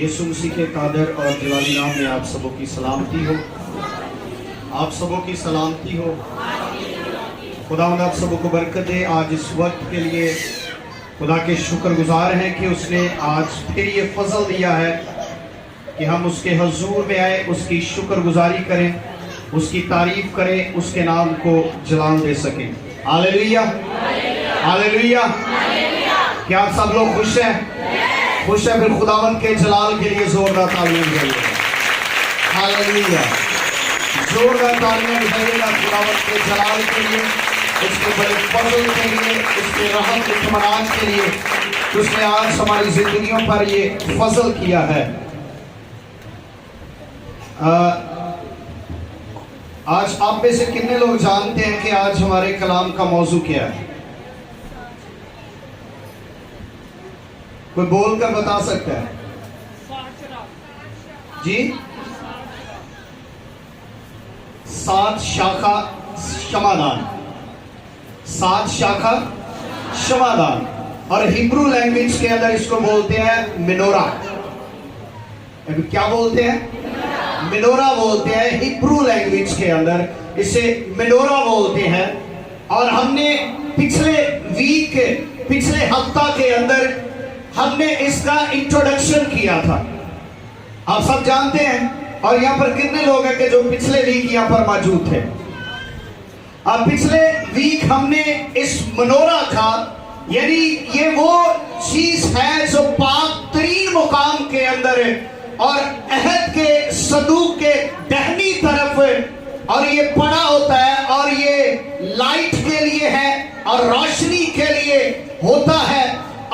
یسوع مسیح کے قادر اور جلالی نام میں آپ سبوں کی سلامتی ہو، آپ سبوں کی سلامتی ہو۔ خداوند آپ سبوں کو برکت دے۔ آج اس وقت کے لیے خدا کے شکر گزار ہیں کہ اس نے آج پھر یہ فضل دیا ہے کہ ہم اس کے حضور میں آئے، اس کی شکر گزاری کریں، اس کی تعریف کریں، اس کے نام کو جلال دے سکیں۔ ہاللیلویہ، ہاللیلویہ۔ کیا آپ سب لوگ خوش ہیں؟ خوش ہیں؟ پھر خداوند کے جلال کے لیے زوردار تعلیاں بجائیے۔ ہاللیلویہ، زوردار تعلیاں بجائیے گا خداوند کے جلال کے لیے، اس کے بڑے فضل کے لیے، اس کے رحمت اطمینان کے لیے، اس نے آج ہماری زندگیوں پر یہ فضل کیا ہے۔ آج آپ میں سے کتنے لوگ جانتے ہیں کہ آج ہمارے کلام کا موضوع کیا ہے؟ کوئی بول کر بتا سکتا ہے؟ جی، 7 شاخہ شمعدان، 7 شاخہ شمعدان، اور ہیبرو لینگویج کے اندر اس کو بولتے ہیں منورہ۔ کیا بولتے ہیں؟ منورہ بولتے ہیں ہیبرو لینگویج کے اندر، اسے منورہ بولتے ہیں۔ اور ہم نے پچھلے ہفتہ کے اندر ہم نے اس کا انٹروڈکشن کیا تھا، آپ سب جانتے ہیں۔ اور یہاں پر کتنے لوگ ہیں کہ جو پچھلے ویک یہاں پر موجود تھے؟ اب پچھلے ویک ہم نے اس منورہ کا، یعنی یہ وہ چیز ہے جو پاک ترین مقام کے اندر ہے اور عہد کے صندوق کے دہنی طرف، اور یہ پڑا ہوتا ہے، اور یہ لائٹ کے لیے ہے اور روشنی کے لیے ہوتا ہے،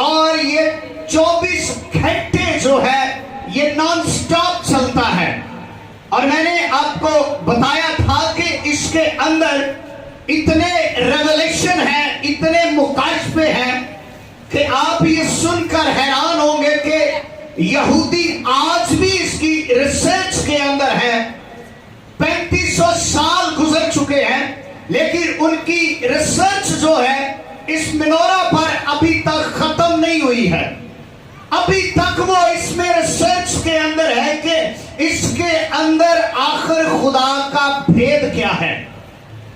اور یہ 24 گھنٹے جو ہے یہ نان سٹاپ چلتا ہے۔ اور میں نے آپ کو بتایا تھا کہ اس کے اندر اتنے ریولیشن ہیں، اتنے مکاشفے ہیں کہ آپ یہ سن کر حیران ہوں گے کہ یہودی آج بھی اس کی ریسرچ کے اندر ہے۔ 3500 سال گزر چکے ہیں، لیکن ان کی ریسرچ جو ہے اس منورہ پر ابھی تک ختم نہیں ہوئی ہے۔ ابھی تک وہ اس میں ریسرچ کے اندر ہے کہ اس کے اندر آخر خدا کا بھید کیا ہے،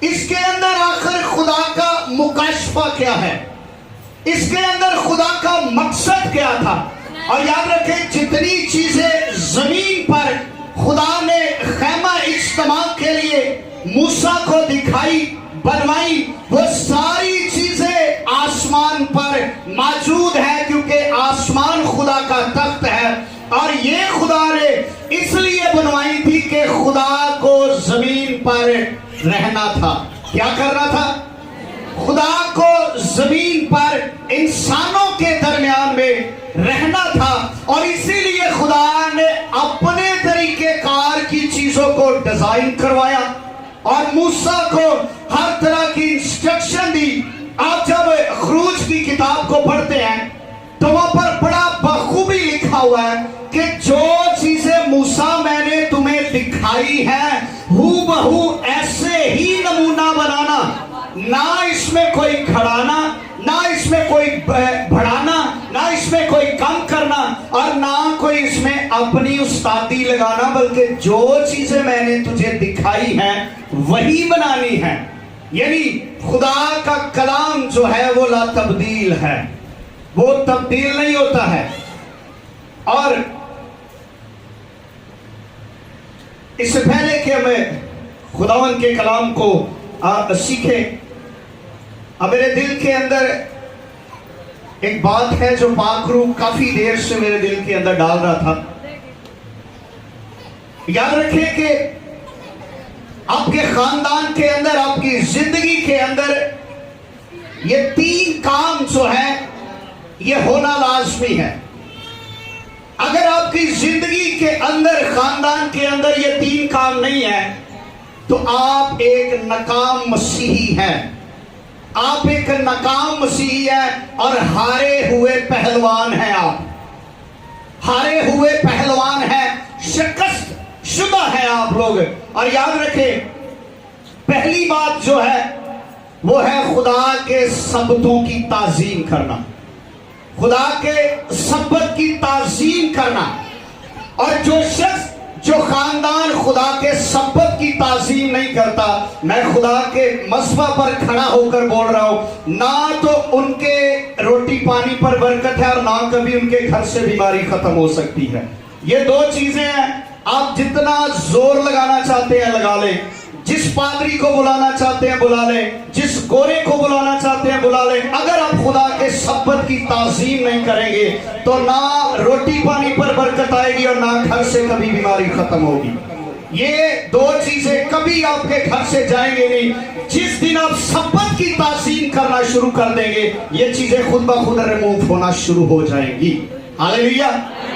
اس کے اندر آخر خدا کا مکاشفہ کیا ہے، اس کے اندر خدا کا مقصد کیا تھا۔ اور یاد رکھیں، جتنی چیزیں زمین پر خدا نے خیمہ اجتماع کے لیے موسیٰ کو دکھائی، بنوائی، وہ ساری چیزیں آسمان پر موجود ہے، کیونکہ آسمان خدا کا تخت ہے۔ اور یہ خدا نے اس لیے بنوائی تھی کہ خدا کو زمین پر رہنا تھا۔ کیا کرنا تھا؟ خدا کو زمین پر انسانوں کے درمیان میں رہنا تھا، اور اسی لیے خدا نے اپنے طریقے کار کی چیزوں کو ڈیزائن کروایا اور موسیٰ کو ہر طرح کی انسٹرکشن دی۔ آپ جب خروج کی کتاب کو پڑھتے ہیں تو وہاں پر بڑا بخوبی لکھا ہوا ہے کہ جو چیزیں موسیٰ میں نے تمہیں دکھائی ہیں ہو بہو ایسے ہی نمونہ بنانا، نہ اس میں کوئی کھڑانا، نہ اس میں کوئی بڑھانا، نہ اس میں کوئی کم کرنا، اور نہ کوئی اس میں اپنی استادی لگانا، بلکہ جو چیزیں میں نے تجھے دکھائی ہیں وہی بنانی ہے۔ یعنی خدا کا کلام جو ہے وہ لا تبدیل ہے، وہ تبدیل نہیں ہوتا ہے۔ اور اس سے پہلے کہ ہمیں خداوند کے کلام کو سیکھیں، میرے دل کے اندر ایک بات ہے جو پاک روح کافی دیر سے میرے دل کے اندر ڈال رہا تھا۔ یاد رکھیں کہ آپ کے خاندان کے اندر، آپ کی زندگی کے اندر یہ 3 کام جو ہے یہ ہونا لازمی ہے۔ اگر آپ کی زندگی کے اندر، خاندان کے اندر یہ 3 کام نہیں ہے تو آپ ایک ناکام مسیحی ہیں، آپ ایک ناکام مسیحی ہیں اور ہارے ہوئے پہلوان ہیں۔ آپ ہارے ہوئے پہلوان ہیں، شکست شدہ ہے آپ لوگ۔ اور یاد رکھیں، پہلی بات جو ہے وہ ہے خدا کے سبتوں کی تعظیم کرنا، خدا کے سبت کی تعظیم کرنا۔ اور جو شخص جو خاندان خدا کے سبت کی تعظیم نہیں کرتا، میں خدا کے مصفا پر کھڑا ہو کر بول رہا ہوں، نہ تو ان کے روٹی پانی پر برکت ہے اور نہ کبھی ان کے گھر سے بیماری ختم ہو سکتی ہے۔ یہ دو چیزیں ہیں، آپ جتنا زور لگانا چاہتے ہیں لگا لیں، جس پادری کو بلانا چاہتے ہیں بلا لیں، جس گورے کو بلانا چاہتے ہیں بلا لیں، اگر آپ خدا کے سبت کی تعظیم نہیں کریں گے تو نہ روٹی پانی پر برکت آئے گی اور نہ گھر سے کبھی بیماری ختم ہوگی۔ یہ دو چیزیں کبھی آپ کے گھر سے جائیں گے نہیں۔ جس دن آپ سبت کی تعظیم کرنا شروع کر دیں گے، یہ چیزیں خود بخود ریموو ہونا شروع ہو جائیں گی۔ ہاللیلویا۔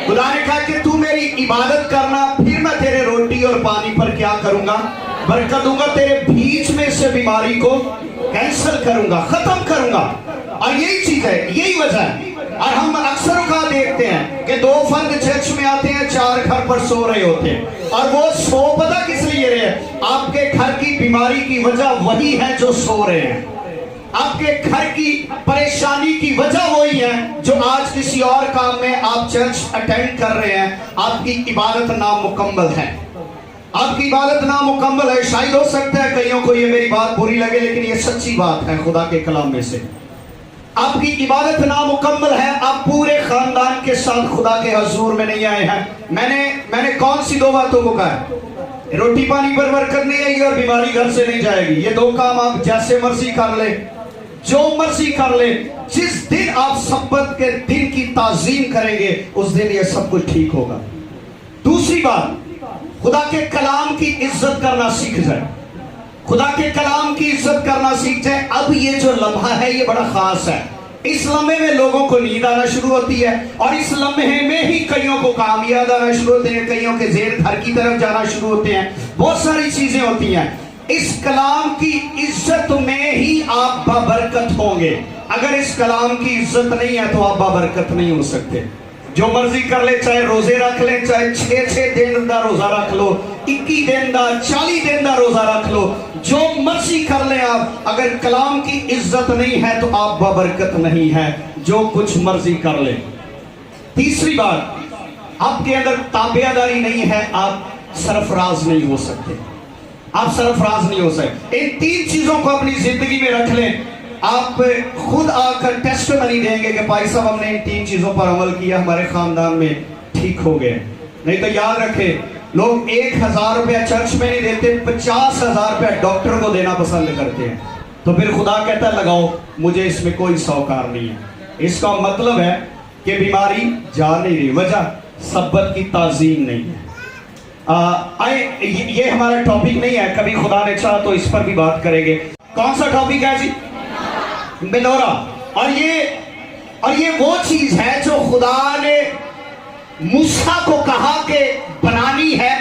خدا نے کہا کہ تو میری عبادت کرنا، پھر میں تیرے روٹی اور پانی پر کیا کروں گا؟ برکت دوں گا، تیرے بیچ میں سے بیماری کو کینسل کروں گا، ختم کروں گا۔ اور یہی چیز ہے، یہی وجہ ہے۔ اور ہم اکثر اوقات دیکھتے ہیں کہ دو فرد چرچ میں آتے ہیں، چار گھر پر سو رہے ہوتے ہیں، اور وہ سو پتہ کس لیے رہے ہیں؟ آپ کے گھر کی بیماری کی وجہ وہی ہے جو سو رہے ہیں، آپ کے گھر کی پریشانی کی وجہ وہی ہے جو آج کسی اور کام میں آپ چرچ اٹینڈ کر رہے ہیں۔ آپ کی عبادت نامکمل ہے، آپ کی عبادت نامکمل ہے۔ شاید ہو سکتا ہے کئیوں کو یہ میری بات بری لگے، لیکن یہ سچی بات ہے خدا کے کلام میں سے۔ آپ کی عبادت نامکمل ہے، آپ پورے خاندان کے ساتھ خدا کے حضور میں نہیں آئے ہیں۔ میں نے کون سی دو باتوں کو کہا ہے؟ روٹی پانی پر برکت نہیں آئے گی اور بیماری گھر سے نہیں جائے گی۔ یہ دو کام آپ جیسے مرضی کر لیں، جو مرضی کر لیں، جس دن آپ سبت کے دن کی تعظیم کریں گے اس دن یہ سب کچھ ٹھیک ہوگا۔ دوسری بات، خدا کے کلام کی عزت کرنا سیکھ جائے، خدا کے کلام کی عزت کرنا سیکھ جائے۔ اب یہ جو لمحہ ہے یہ بڑا خاص ہے۔ اس لمحے میں لوگوں کو نیند آنا شروع ہوتی ہے، اور اس لمحے میں ہی کئیوں کو کام یاد آنا شروع ہوتے ہیں، کئیوں کے ذہن گھر کی طرف جانا شروع ہوتے ہیں، بہت ساری چیزیں ہوتی ہیں۔ اس کلام کی عزت میں ہی آپ بابرکت ہوں گے۔ اگر اس کلام کی عزت نہیں ہے تو آپ بابرکت نہیں ہو سکتے۔ جو مرضی کر لے، چاہے روزے رکھ لیں، چاہے 6 دن دا روزہ رکھ لو، 21 دن دا، 40 دن دا روزہ رکھ لو، جو مرضی کر لیں آپ، اگر کلام کی عزت نہیں ہے تو آپ بابرکت نہیں ہے، جو کچھ مرضی کر لیں۔ تیسری بات، آپ کے اندر تابعداری نہیں ہے، آپ سرفراز نہیں ہو سکتے، آپ سرفراز نہیں ہو سکتے۔ ان تین چیزوں کو اپنی زندگی میں رکھ لیں، آپ خود آ کر ٹیسٹ منی دیں گے کہ بھائی صاحب ہم نے ان تین چیزوں پر عمل کیا، ہمارے خاندان میں ٹھیک ہو گئے۔ نہیں تو یاد رکھے، لوگ 1000 روپیہ چرچ میں نہیں دیتے، 50,000 روپیہ ڈاکٹر کو دینا پسند کرتے ہیں۔ تو پھر خدا کہتا ہے لگاؤ، مجھے اس میں کوئی سوکار نہیں ہے۔ اس کا مطلب ہے کہ بیماری جا نہیں رہی، وجہ سبت کی تعظیم نہیں ہے۔ یہ ہمارا ٹاپک نہیں ہے، کبھی خدا نے چاہا تو اس پر بھی بات کریں گے۔ کون سا ٹاپک ہے جی؟ منورہ۔ اور یہ وہ چیز ہے جو خدا نے موسیٰ کو کہا کہ بنانی ہے۔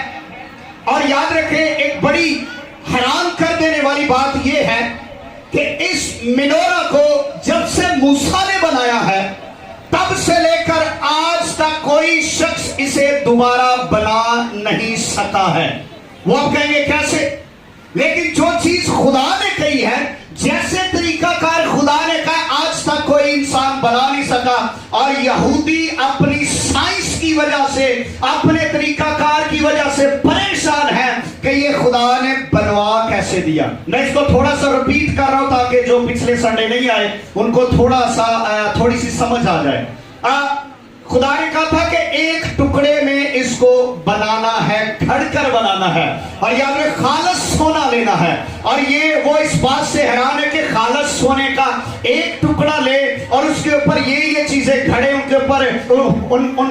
اور یاد رکھیں، ایک بڑی حیران کر دینے والی بات یہ ہے کہ اس منورہ کو جب سے موسیٰ نے بنایا ہے، تب سے لے کر آج تک کوئی شخص اسے دوبارہ بنا نہیں سکا ہے۔ وہ آپ کہیں گے کیسے؟ لیکن جو چیز خدا نے کہی ہے، جیسے طریقہ کار خدا نے کہا، آج تک کوئی انسان بنا نہیں سکا۔ اور یہودی اپنی سائنس کی وجہ سے، اپنے طریقہ کار کی وجہ سے پریشان ہیں کہ یہ خدا نے بنوا کیسے دیا۔ میں اس کو تھوڑا سا ریپیٹ کر رہا ہوں تاکہ جو پچھلے سنڈے نہیں آئے ان کو تھوڑی سی سمجھ آ جائے۔ خدا نے کہا تھا کہ ایک ٹکڑے میں اس کو بنانا ہے، گھڑ کر بنانا ہے، اور یاد رکھ خالص سونا لینا ہے۔ اور یہ وہ اس بات سے حیران ہے کہ خالص سونے کا ایک ٹکڑا لے اور اس کے اوپر یہ چیزیں گھڑے، ان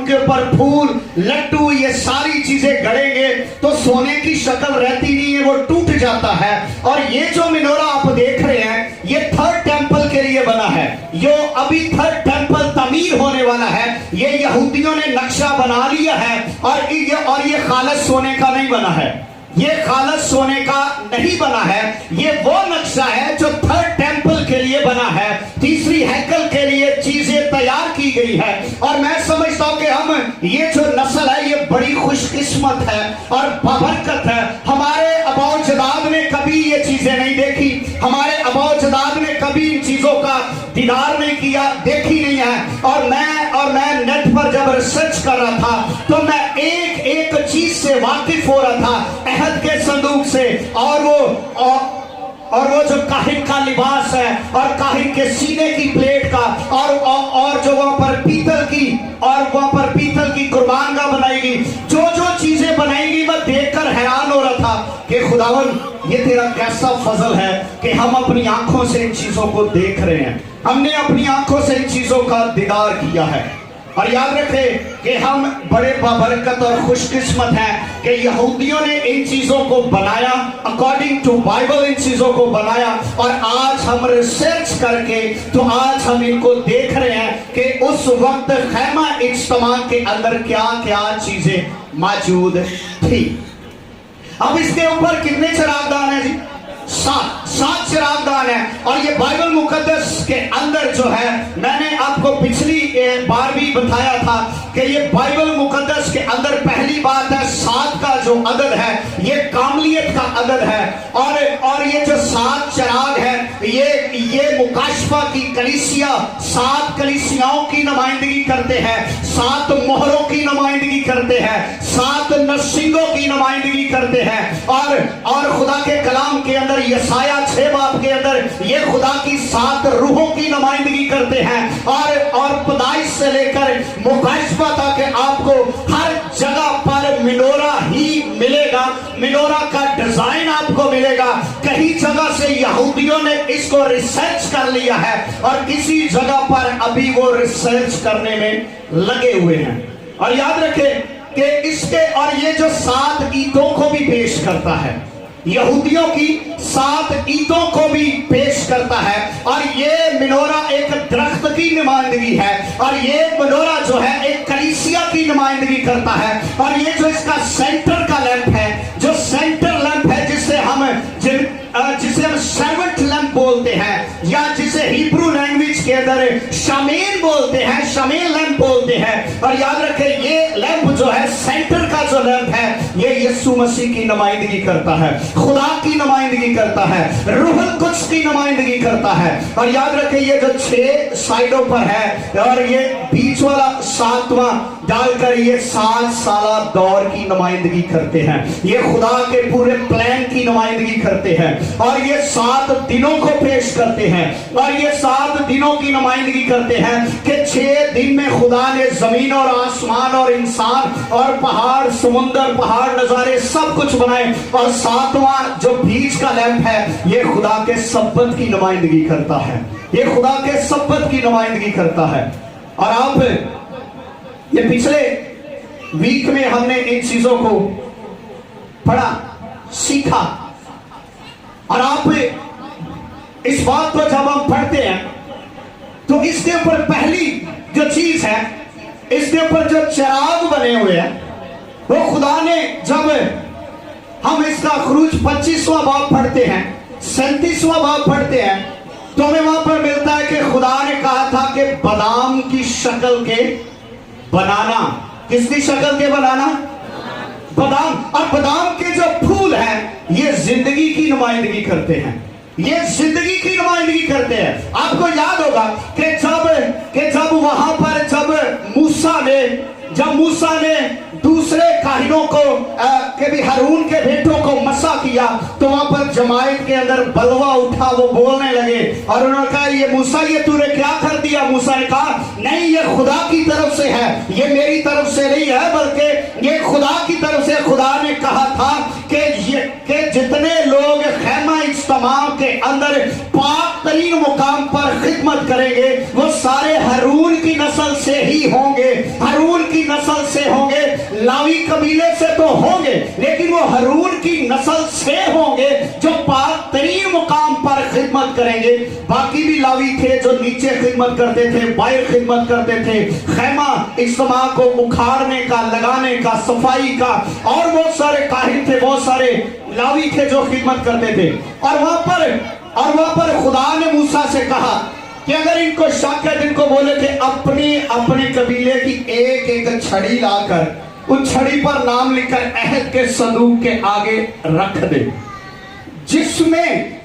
کے اوپر پھول لٹو، یہ ساری چیزیں گھڑیں گے تو سونے کی شکل رہتی نہیں ہے، وہ ٹوٹ جاتا ہے۔ اور یہ جو منورہ آپ دیکھ رہے ہیں، یہ تھرڈ ٹیمپل کے لیے بنا ہے، یہ ابھی تھرڈ ٹیمپل تعمیر ہونے والا ہے۔ یہ یہودیوں نے نقشہ بنا لیا ہے، اور یہ خالص سونے کا نہیں بنا ہے، یہ خالص سونے کا نہیں بنا ہے، یہ وہ نقشہ ہے جو تھرڈ ٹیمپل کے لیے بنا ہے، تیسری ہیکل کے لیے چیزیں تیار کی گئی ہے۔ اور میں سمجھتا ہوں کہ ہم یہ جو نسل ہے یہ بڑی خوش قسمت ہے اور بابرکت ہے۔ ہمارے آباء و اجداد نے کبھی یہ چیزیں نہیں دیکھی، ہمارے آباء و اجداد نے کبھی ان چیزوں کا دیدار نہیں کیا، دیکھی نہیں ہے۔ اور میں نیٹ پر जब रिसर्च कर रहा था तो मैं एक एक चीज से वाकिफ हो रहा था, अहद के संदूक से, और वो जो काहिन का लिबास है और काहिन के सीने की प्लेट का, और जो वहां पर पीतल की कुर्बानगाह बनाएगी, जो चीजें बनाएगी, मैं देखकर हैरान हो रहा था कि खुदावन ये तेरा कैसा फजल है कि हम अपनी आंखों से इन चीजों को देख रहे हैं, हमने अपनी आंखों से इन चीजों का दीदार किया है। और याद रखें कि हम बड़े बाबरकत और खुशकिस्मत हैं कि यहूदियों ने इन चीजों को बनाया, अकॉर्डिंग टू बाइबल इन चीजों को बनाया, और आज हम रिसर्च करके तो आज हम इनको देख रहे हैं कि उस वक्त खैमा इज्तिमा के अंदर क्या क्या चीजें मौजूद थी। अब इसके ऊपर कितने चिरागदान हैं जी? सात चिरागदान है। और ये बाइबल मुकद्दस के अंदर जो है, मैंने आपको पिछली बार भी बताया था कि ये बाइबल मुकद्दस के अंदर पहली बात है, 7 का जो अदद है ये कामलियत का अदद है, और ये जो 7 चिराग है ये मुकाशफा की कलीसिया 7 कलीसियाओं की नुमाइंदगी करते हैं, 7 मोहरों की नुमाइंदगी करते हैं, 7 नशींगों की नुमाइंदगी करते हैं, और खुदा के कलाम के अंदर यसाया 6 बाब के अंदर ये खुदा की 7 रूहों की नुमाइंदगी करते हैं, और पैदाइश से लेकर मुकाशफा तक आपको हर जगह पर मिनोरा ही मिलेगा, मिनोरा का डिजाइन आपको मिलेगा। कई जगह से यहूदियों ने इसको रिसर्च कर लिया है और किसी जगह पर अभी वो रिसर्च करने में लगे हुए हैं। और याद रखें कि इसके, और ये जो 7 ईदों को भी पेश करता है, यहूदियों की 7 ईदों को भी पेश करता है, और ये मिनोरा एक दरख्त की नुमाइंदगी है, और ये मिनोरा जो है एक कलीसिया की नुमाइंदगी करता है, और ये जो इसका सेंटर का लैंप है, जो सेंटर लैंप है जिसे हम सर्वेंट लैंप बोलते हैं, या जिसे हिब्रू लैंग्वेज के अंदर शमीन बोलते हैं, शमीन लैंप बोलते हैं। और याद रखें ये लैंप जो है, सेंटर का जो लैंप है, ये यीशु मसीह की नुमाइंदगी करता है, खुदा की नुमाइंदगी करता है, रूहुल कुद्स की नुमाइंदगी करता है। और याद रखें ये जो 6 साइडों पर है, और ये बीच वाला 7वां डालकर ये 7 साला दौर की नुमाइंदगी करते हैं, ये खुदा के पूरे प्लान की नुमाइंदगी करते हैं, और ये 7 दिनों को पेश करते हैं, और ये 7 दिनों की नुमाइंदगी करते हैं कि 6 दिन में खुदा ने जमीन और आसमान और इंसान और पहाड़, समुंदर, पहाड़, नजारे सब कुछ बनाए, और 7वां जो बीच का लैंप है ये खुदा के सब्बत की नुमाइंदगी करता है, ये खुदा के सब्बत की नुमाइंदगी करता है। और आप ये पिछले वीक में हमने इन चीजों को पढ़ा, सीखा, और आप इस बात को जब हम पढ़ते हैं तो इसके ऊपर पहली जो चीज है, इसके ऊपर जो चिराग बने हुए हैं, वो खुदा ने, जब हम इसका खरूज 25वां बाब पढ़ते हैं, 37वां बाब पढ़ते हैं, तो हमें वहां पर मिलता है कि खुदा ने कहा था कि बादाम की शक्ल के बनाना। किसकी शक्ल के बनाना? बादाम। और बादाम के जो फूल हैं ये जिंदगी की नुमाइंदगी करते हैं, ये जिंदगी की नुमाइंदगी करते हैं। आपको याद होगा कि जब वहां पर जब मूसा ने दूसरे काहिनों को के भी हारून के बेटों को मसा किया, तो वहां पर जमायत के अंदर बलवा उठा, वो बोलने लगे, और उन्होंने कहा ये मूसा, ये तूने क्या कर दिया? मूसा ने कहा नहीं, ये खुदा की तरफ से है, ये मेरी तरफ से नहीं है, बल्कि ये खुदा की तरफ से। खुदा ने कहा था कि जितने लोग खैमा इज्तिमा के अंदर पाक तरीन मुकाम पर खिदमत करेंगे वो सारे हारून की नस्ल से ही होंगे, हारून की नस्ल से होंगे। लावी कबीले से तो होंगे, लेकिन वो हारून की नस्ल से होंगे जो पाक तरीन मुकाम पर खिदमत करेंगे। बाकी भी लावी थे जो नीचे खिदमत करते थे, बाहर खिदमत करते थे, खैमा इज्तिमा को उखाड़ने का, लगाने का, सफाई का, और बहुत सारे काहिन थे, बहुत सारे लावी थे जो खिदमत करते थे। और वहां पर खुदा ने मूसा से कहा कि अगर इनको शक है, जिनको बोले थे अपने कबीले की एक एक छड़ी लाकर उस छड़ी पर नाम लिखकर अहद के संदूक के आगे रख दे, जिसमें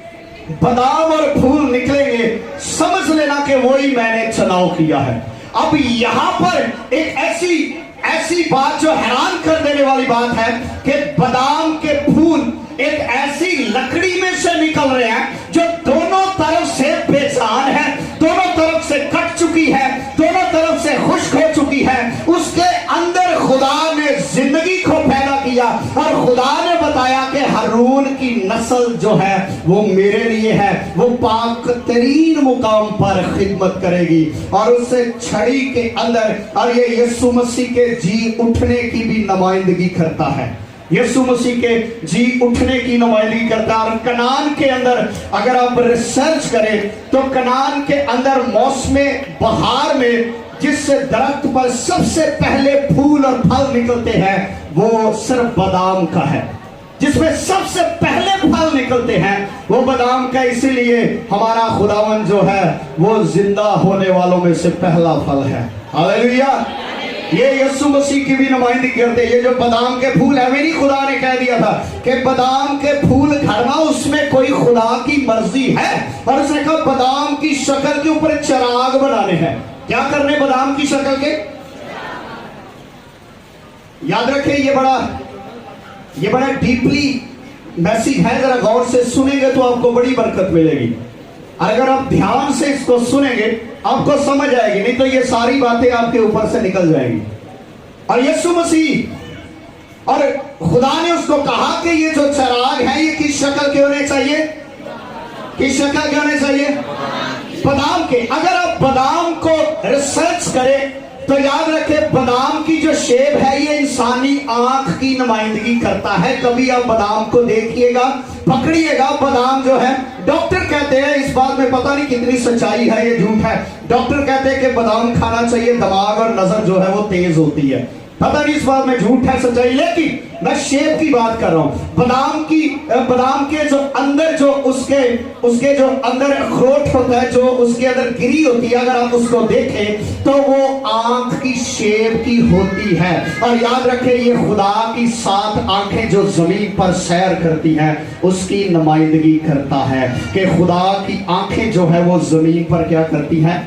बादाम और फूल निकलेंगे, समझ लेना कि वही मैंने चुनाव किया है। अब यहां पर एक ऐसी बात जो हैरान कर देने वाली बात है कि बादाम के फूल एक ऐसी लकड़ी में से निकल रहे हैं जो दोनों तरफ से बेजान है, दोनों तरफ से कट चुकी है, दोनों तरफ से खुश्क हो चुकी है। उसके अंदर खुदा ने जिंदगी को पैदा किया और खुदा ने बताया कि हारून की नस्ल जो है वो मेरे लिए है, वो पाक तरीन मुकाम पर खिदमत करेगी। और उससे छड़ी के अंदर, और ये यीशु मसीह के जी उठने की भी नुमाइंदगी करता है, यीशु मसीह के जी उठने की नुमाइंदगी करता है। और कनान के अंदर अगर आप रिसर्च करें तो कनान के अंदर मौसमे बहार में जिस दरख्त पर सबसे पहले फूल और फल निकलते हैं वो सिर्फ बादाम का है, जिसमें सबसे पहले फल निकलते हैं वो बादाम का। इसीलिए हमारा खुदावन जो है वो जिंदा होने वालों में से पहला फल है। हालेलुया। ये यीशु मसीह की भी नुमाइंदगी करते हैं। ये जो बादाम के फूल है, मेरी खुदा ने कह दिया था कि बादाम के फूल घड़ना उसमें कोई खुदा की मर्जी है, और उसने कहा बादाम की शक्ल के ऊपर चिराग बनाने हैं। क्या करने बादाम की शक्ल के? याद रखें, ये बड़ा डीपली मैसेज है, जरा गौर से सुनेंगे तो आपको बड़ी बरकत मिलेगी। अगर आप ध्यान से इसको सुनेंगे आपको समझ आएगी, नहीं तो ये सारी बातें आपके ऊपर से निकल जाएंगी। और यीशु मसीह और खुदा ने उसको कहा कि ये जो चिराग है ये किस शक्ल के होने चाहिए? किस शक्ल के होने चाहिए? बादाम के। अगर आप बादाम को रिसर्च करें तो याद रखें बादाम की जो शेप है ये इंसानी आंख की नुमाइंदगी करता है। कभी आप बादाम को देखिएगा, पकड़िएगा, बादाम जो है, डॉक्टर कहते हैं, इस बात में पता नहीं कितनी सच्चाई है, ये झूठ है, डॉक्टर कहते हैं कि बादाम खाना चाहिए, दिमाग और नजर जो है वो तेज होती है। पता नहीं इस बात में झूठ है सच्चाई, लेकिन मैं शेप की बात कर रहा हूं। बादाम के जो अंदर जो उसके जो अंदर अखरोट होता है, जो उसके अंदर गिरी होती है, अगर आप उसको देखें तो वो आंख की शेप की होती है। और याद रखें ये खुदा की 7 आंखें जो जमीन पर सैर करती हैं उसकी नुमाइंदगी करता है कि खुदा की आंखें जो है वो जमीन पर क्या करती हैं?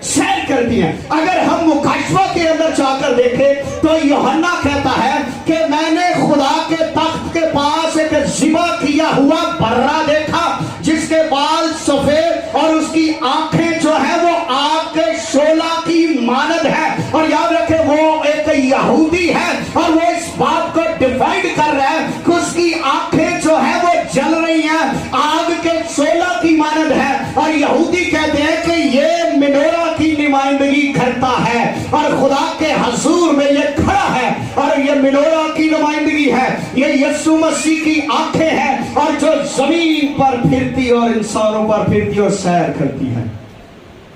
सैर करती हैं। अगर हम मुकाशवा के अंदर जाकर देखें तो यूहन्ना कहता है कि मैंने खुदा के तख्त के पास एक ज़िबा किया हुआ बर्रा देखा जिसके बाल सफेद और उसकी आंखें जो है वो आग के शोला की मानद है। और याद रखें वो एक यहूदी है और वो इस बात को डिफाइंड कर रहा है कि उसकी आंखें जो है वो जल रही हैं, आग के शोला की मानद है। और यहूदी कहते हैं कि ये मिनोरा की नुमाइंदगी करता है और खुदा के हजूर में ये खड़ा है और ये मिनोरा की नुमाइंदगी है। ये यीशु मसीह की आंखें हैं और जो जमीन पर फिरती और इंसानों पर फिरती और सैर करती है।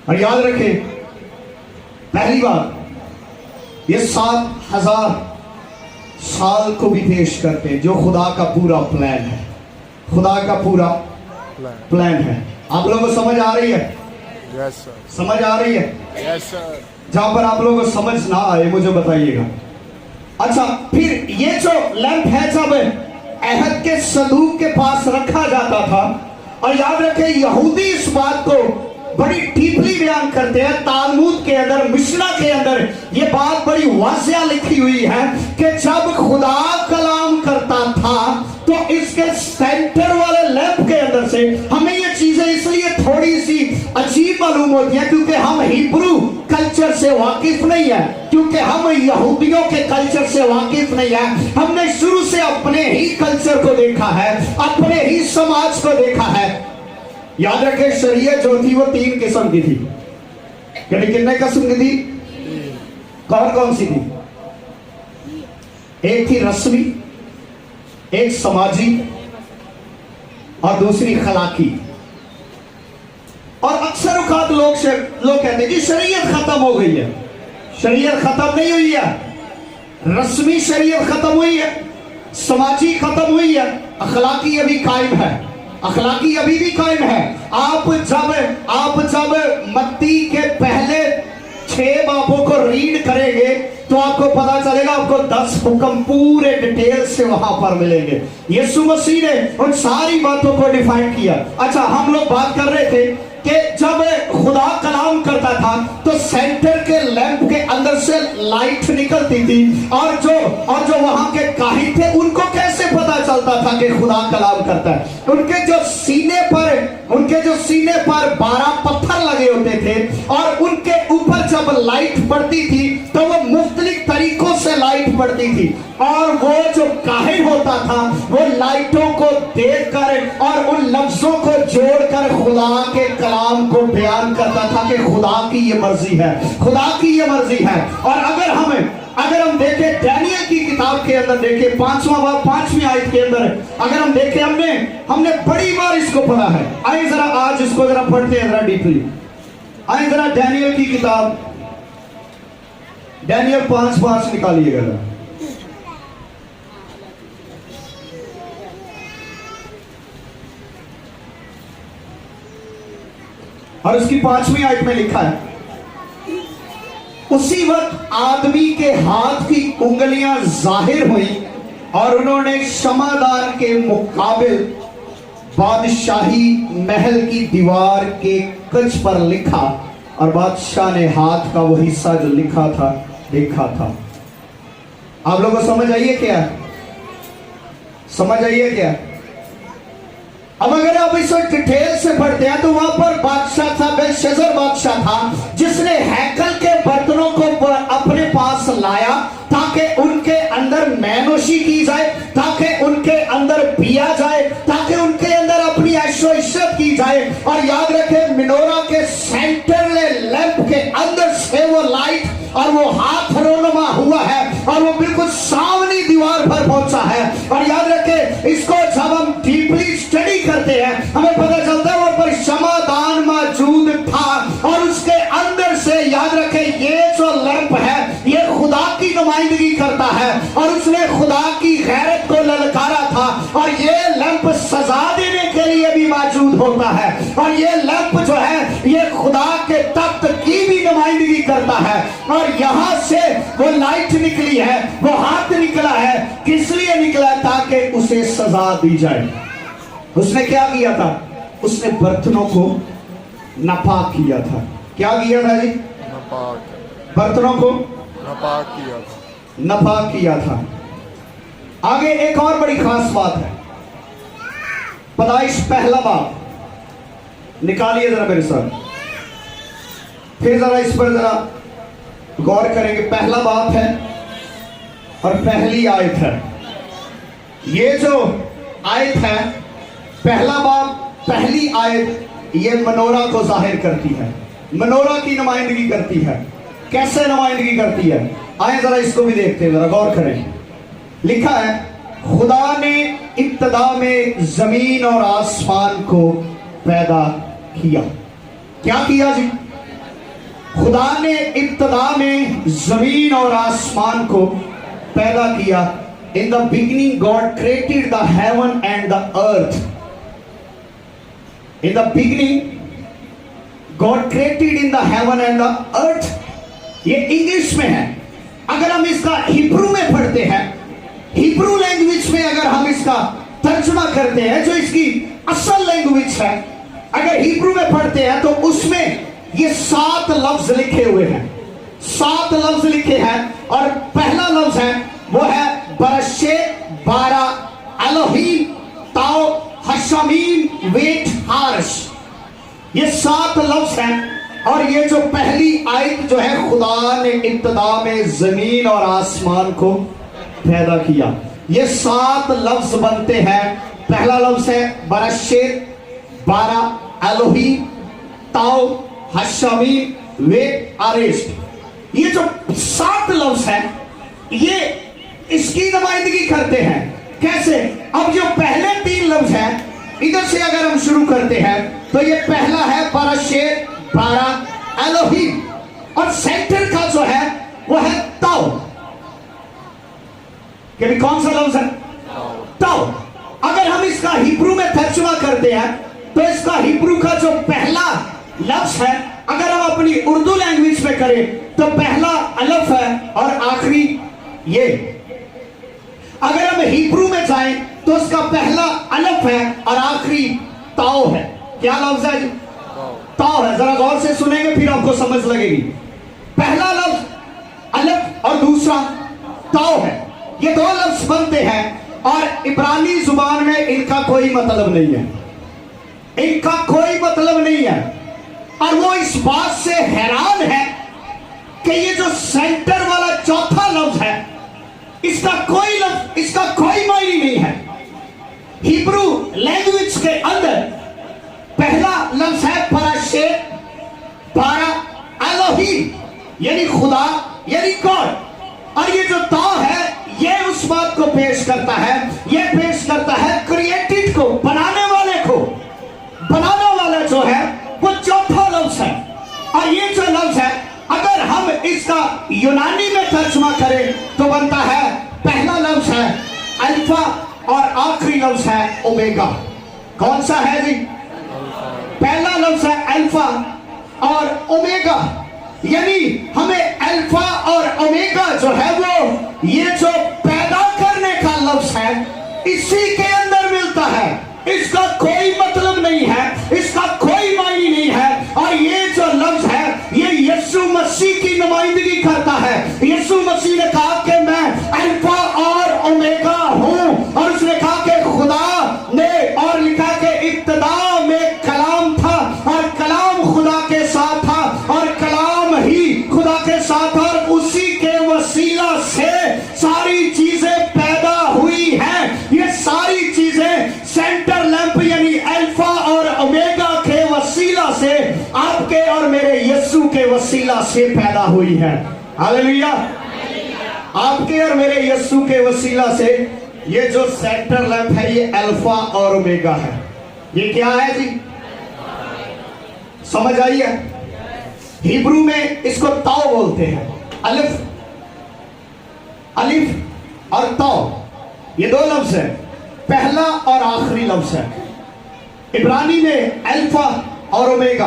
और याद रखें, पहली बात, ये 7000 साल को भी पेश करते हैं जो खुदा का पूरा प्लान है। खुदा का पूरा प्लान है। आप लोगों को समझ आ रही है? Yes sir. समझ आ रही है? Yes sir. जहां पर आप लोगों को समझ ना आए मुझे बताइएगा। अच्छा, फिर ये जो लैंप है जब अहद के सदूक के पास रखा जाता था, और याद रखें यहूदी इस बात को बड़ी डीपली बयान करते हैं। तालमूद के अंदर, मिशना के अंदर ये बात बड़ी वाज़िया लिखी हुई है कि जब खुदा कलाम करता था तो इसके सेंटर वाले लैंप के अंदर से, हमें ये चीजें इसलिए थोड़ी सी अजीब मालूम होती हैं क्योंकि हम हिब्रू कल्चर से वाकिफ नहीं है, क्योंकि हम यहूदियों के कल्चर से वाकिफ नहीं है। हमने शुरू से अपने ही कल्चर को देखा है, अपने ही समाज को देखा है। याद रखें, शरीयत जो थी वो 3 किस्म की थी। कितने किस्म की थी? कौन कौन सी थी? एक थी रस्मी, एक समाजी और दूसरी खलाकी। और अक्सर औकात लोग कहते हैं कि शरीयत खत्म हो गई है। शरीयत खत्म नहीं हुई है। रस्मी शरीयत खत्म हुई है, समाजी खत्म हुई है, अखलाकी अभी कायम है। अखलाकी अभी भी कायम है। आप जब मत्ती के पहले 6 बाबों को रीड करेंगे तो आपको पता चलेगा, आपको 10 हुक्म पूरे डिटेल से वहां पर मिलेंगे। यीशु मसीह ने उन सारी बातों को डिफाइन किया। अच्छा, हम लोग बात कर रहे थे کہ جب خدا کلام کرتا تھا تو سینٹر کے لیمپ کے اندر سے لائٹ نکلتی تھی، اور جو وہاں کے کاہن تھے ان کو کیسے پتا چلتا تھا کہ خدا کلام کرتا ہے؟ ان کے جو سینے پر 12 پتھر لگے ہوتے تھے، اور ان کے اوپر جب لائٹ پڑتی تھی تو وہ مختلف طریقوں سے لائٹ پڑتی تھی، اور وہ جو کاہن ہوتا تھا وہ لائٹوں کو دیکھ کر اور ان لفظوں کو جوڑ کر خدا کے کلام کو بیان کرتا تھا کہ خدا کی یہ مرضی ہے، خدا کی یہ مرضی ہے۔ اور اگر ہم دیکھیں ڈینیل کی کتاب کے اندر، دیکھیں 5واں باب 5ویں آیت کے اندر، اگر ہم دیکھیں ہم نے بڑی بار اس کو پڑھا ہے۔ آئیں ذرا آج اس کو ذرا پڑھتے ہیں ذرا ڈیپلی۔ آئیں ذرا ڈینیل کی کتاب ڈینیل 5:5 نکالیے گا۔ اور اس کی 5ویں آیت میں لکھا ہے، اسی وقت آدمی کے ہاتھ کی انگلیاں ظاہر ہوئیں اور انہوں نے شمعدان کے مقابل بادشاہی محل کی دیوار کے کچ پر لکھا، اور بادشاہ نے ہاتھ کا وہ حصہ جو لکھا تھا دیکھا تھا۔ آپ لوگوں کو سمجھ آئیے کیا؟ سمجھ آئیے کیا؟ اب اگر آپ اس وقت ڈیٹیل سے پڑھتے ہیں تو وہاں پر بادشاہ تھا، بیلشازر بادشاہ تھا، جس نے ہیکل کے برتنوں کو اپنے پاس لایا تاکہ ان کے اندر مینوشی کی جائے، تاکہ ان کے اندر پیا جائے، تاکہ ان کے اندر اپنی عیش و عشرت کی جائے۔ اور یاد رکھیں منورہ کے سینٹر لیمپ کے اندر سے وہ لائٹ اور وہ ہاتھ رونما ہوا ہے، اور وہ بالکل سامنے دیوار پر پہنچا ہے۔ اور یاد رکھیں اس کو جب ہم ڈیپلی اسٹڈی کرتے ہیں ہمیں پتہ چلتا ہے وہ پر شمعدان موجود تھا، اور اس کے اندر سے یاد رکھیں یہ جو لیمپ ہے یہ خدا کی نمائندگی کرتا ہے، اور اس نے خدا کی غیرت کو للکارا تھا، اور یہ لیمپ سزا دینے کے لیے بھی موجود ہوتا ہے، اور یہ لیمپ جو ہے یہ خدا کے تخت کی بھی نمائندگی کرتا ہے۔ اور یہاں سے وہ لائٹ نکلی ہے، وہ ہاتھ نکلا ہے، کس لیے نکلا ہے؟ تاکہ اسے سزا دی جائے۔ اس نے کیا کیا تھا؟ اس نے برتنوں کو ناپاک کیا تھا۔ کیا کیا تھا جی؟ ناپاک، برتنوں کو ناپاک کیا تھا، ناپاک کیا تھا۔ آگے ایک اور بڑی خاص بات ہے، پیدائش 1 باب نکالیے ذرا میرے ساتھ، پھر ذرا اس پر ذرا غور کریں گے۔ 1 باب ہے اور پہلی آیت ہے۔ یہ جو آیت ہے 1 باب پہلی آیت یہ منورہ کو ظاہر کرتی ہے، منورہ کی نمائندگی کرتی ہے۔ کیسے نمائندگی کرتی ہے؟ آئیں ذرا اس کو بھی دیکھتے ہیں، ذرا غور کریں۔ لکھا ہے خدا نے ابتدا میں زمین اور آسمان کو پیدا کیا۔ کیا کیا جی؟ خدا نے ابتدا میں زمین اور آسمان کو پیدا کیا۔ In the beginning God created the heaven and the earth. In the beginning God created in the heaven and the earth. یہ انگلش میں ہے۔ اگر ہم اس کا ہیبرو میں پڑھتے ہیں، ہیبرو لینگویج میں اگر ہم اس کا ترجمہ کرتے ہیں جو اس کی اصل لینگویج ہے، اگر ہیبرو میں پڑھتے ہیں تو اس میں یہ 7 لفظ لکھے ہوئے ہیں، 7 لفظ لکھے ہیں، اور پہلا لفظ ہے وہ ہے برشت، بارہ، الوہیم، تاؤ، حشمیم، ویٹ، ہارش۔ یہ 7 لفظ ہیں، اور یہ جو پہلی آیت جو ہے خدا نے ابتدا میں زمین اور آسمان کو پیدا کیا، یہ 7 لفظ بنتے ہیں۔ پہلا لفظ ہے برشت، بارہ، الوہیم، تاؤ، حشمیم، ویٹ، آریشت۔ یہ جو 7 لفظ ہیں یہ اس کی نمائندگی کرتے ہیں۔ کیسے؟ اب جو پہلے 3 لفظ ہیں ادھر سے اگر ہم شروع کرتے ہیں تو یہ پہلا ہے برشت، بارہ، الوہیم، اور سینٹر کا جو ہے وہ ہے تاؤ۔ کہ بھی کون سا لفظ ہے؟ تاؤ۔ اگر ہم اس کا ہیبرو میں ترجمہ کرتے ہیں تو اس کا ہیبرو کا جو پہلا لفظ ہے اگر ہم اپنی اردو لینگویج میں کریں تو پہلا الف ہے اور آخری یہ۔ اگر ہم ہیبرو میں جائیں تو اس کا پہلا الف ہے اور آخری تاؤ ہے۔ کیا لفظ ہے جی؟ ताव है। जरा गौर से सुनेंगे फिर आपको समझ लगेगी। पहला लफ्ज अलफ और दूसरा ताव है। ये दो लफ्ज बनते हैं और इब्रानी जुबान में इनका कोई मतलब नहीं है, इनका कोई मतलब नहीं है। और वो इस बात से हैरान है कि ये जो सेंटर वाला चौथा लफ्ज है, इसका कोई मायने नहीं है। हिब्रू लैंग्वेज के अंदर पहला लफ्ज है पराशे, पारा एलोहीम, यानी खुदा, यानी गॉड। और ये जो ता है, ये उस बात को पेश करता है, ये पेश करता है क्रिएटेड को, बनाने वाले को। बनाने वाला जो है वो चौथा लफ्ज है। और ये जो लफ्ज है, अगर हम इसका यूनानी में तर्जुमा करें तो बनता है, पहला लफ्ज है अल्फा और आखिरी लफ्ज है ओमेगा। कौन सा है जी? पहला लफ्ज है अल्फा और ओमेगा, यानी हमें अल्फा और ओमेगा जो है वो ये जो पैदा करने का लफ्ज है इसी के अंदर मिलता है। इसका कोई मतलब नहीं है, इसका कोई मायने नहीं है। और ये जो लफ्ज है ये यीशु मसीह की नुमाइंदगी करता है। यीशु मसीह ने कहा कि मैं अल्फा और ओमेगा हूं, और उसने कहा कि खुदा ने और लिखा कि इब्तिदा में कलाम था और कलाम खुदा के साथ था और कलाम ही खुदा के साथ, और उसी के वसीला से सारी चीजें पैदा हुई हैं। ये सारी चीजें सेंटर लैंप यानी अल्फा और ओमेगा के वसीला से, आपके और मेरे यीशु के वसीला से पैदा हुई है। हालेलुया। आपके और मेरे यीशु के वसीला से ये जो सेंटर लैंप है ये अल्फा और ओमेगा है। ये क्या है जी? समझ आई है? हिब्रू में इसको ताव बोलते हैं। अलिफ और ताव ये दो लफ्ज है, पहला और आखिरी लफ्ज है। इब्रानी में अल्फा और ओमेगा,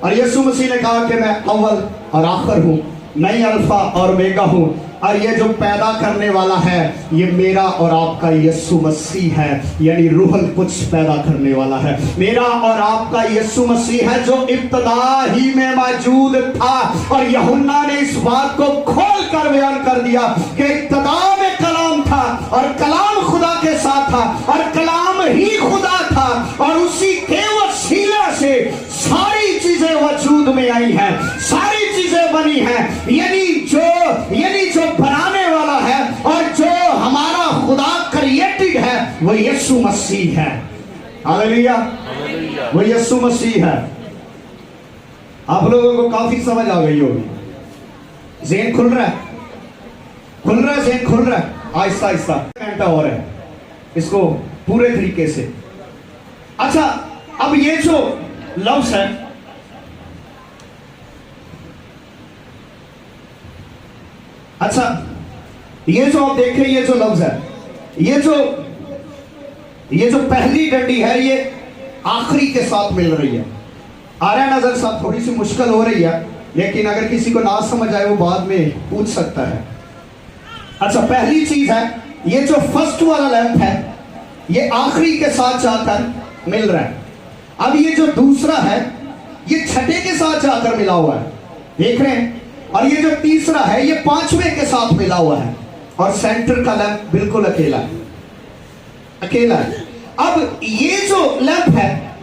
और यीशु मसीह ने कहा कि मैं अव्वल और आखिर हूं, नहीं अल्फा और ओमेगा हूं। और ये जो पैदा करने वाला है ये मेरा और आपका यीशु मसीह है, यानी रूहुल कुछ पैदा करने वाला है। मेरा और आपका यीशु मसीह है जो इब्तिदा ही में मौजूद था। और यूहन्ना ने इस बात को खोल कर बयान कर दिया कि इब्तिदा में कलाम था और कलाम खुदा के साथ था और कलाम ही खुदा था, और उसी के वसीला से सारी चीजें वजूद में आई हैं, सारी चीजें बनी हैं। यानी जो बनाने वाला है और जो हमारा खुदा क्रिएटेड है वो यीशु मसीह है। हालेलुया। वो यीशु मसीह है। आप लोगों को काफी समझ आ गई होगी। ज़हन खुल रहा है, ज़हन खुल रहा है। आहिस्ता आहिस्ता घंटा और है इसको पूरे तरीके से। अच्छा, अब ये जो लफ्ज है, अच्छा ये जो आप देख रहे हैं ये जो लफ्ज है, ये जो पहली डंडी है ये आखिरी के साथ मिल रही है। आ रहा है नजर साहब? थोड़ी सी मुश्किल हो रही है, लेकिन अगर किसी को ना समझ आए वो बाद में पूछ सकता है। अच्छा, पहली चीज है ये जो फर्स्ट वाला लैंप है ये आखिरी के साथ जाकर मिल रहा है। अब ये जो दूसरा है ये छठे के साथ जाकर मिला हुआ है, देख रहे हैं? और ये जो तीसरा है ये पांचवें के साथ मिला हुआ है, और सेंटर का लैंप बिल्कुल अकेला है। अब ये जो लैंप है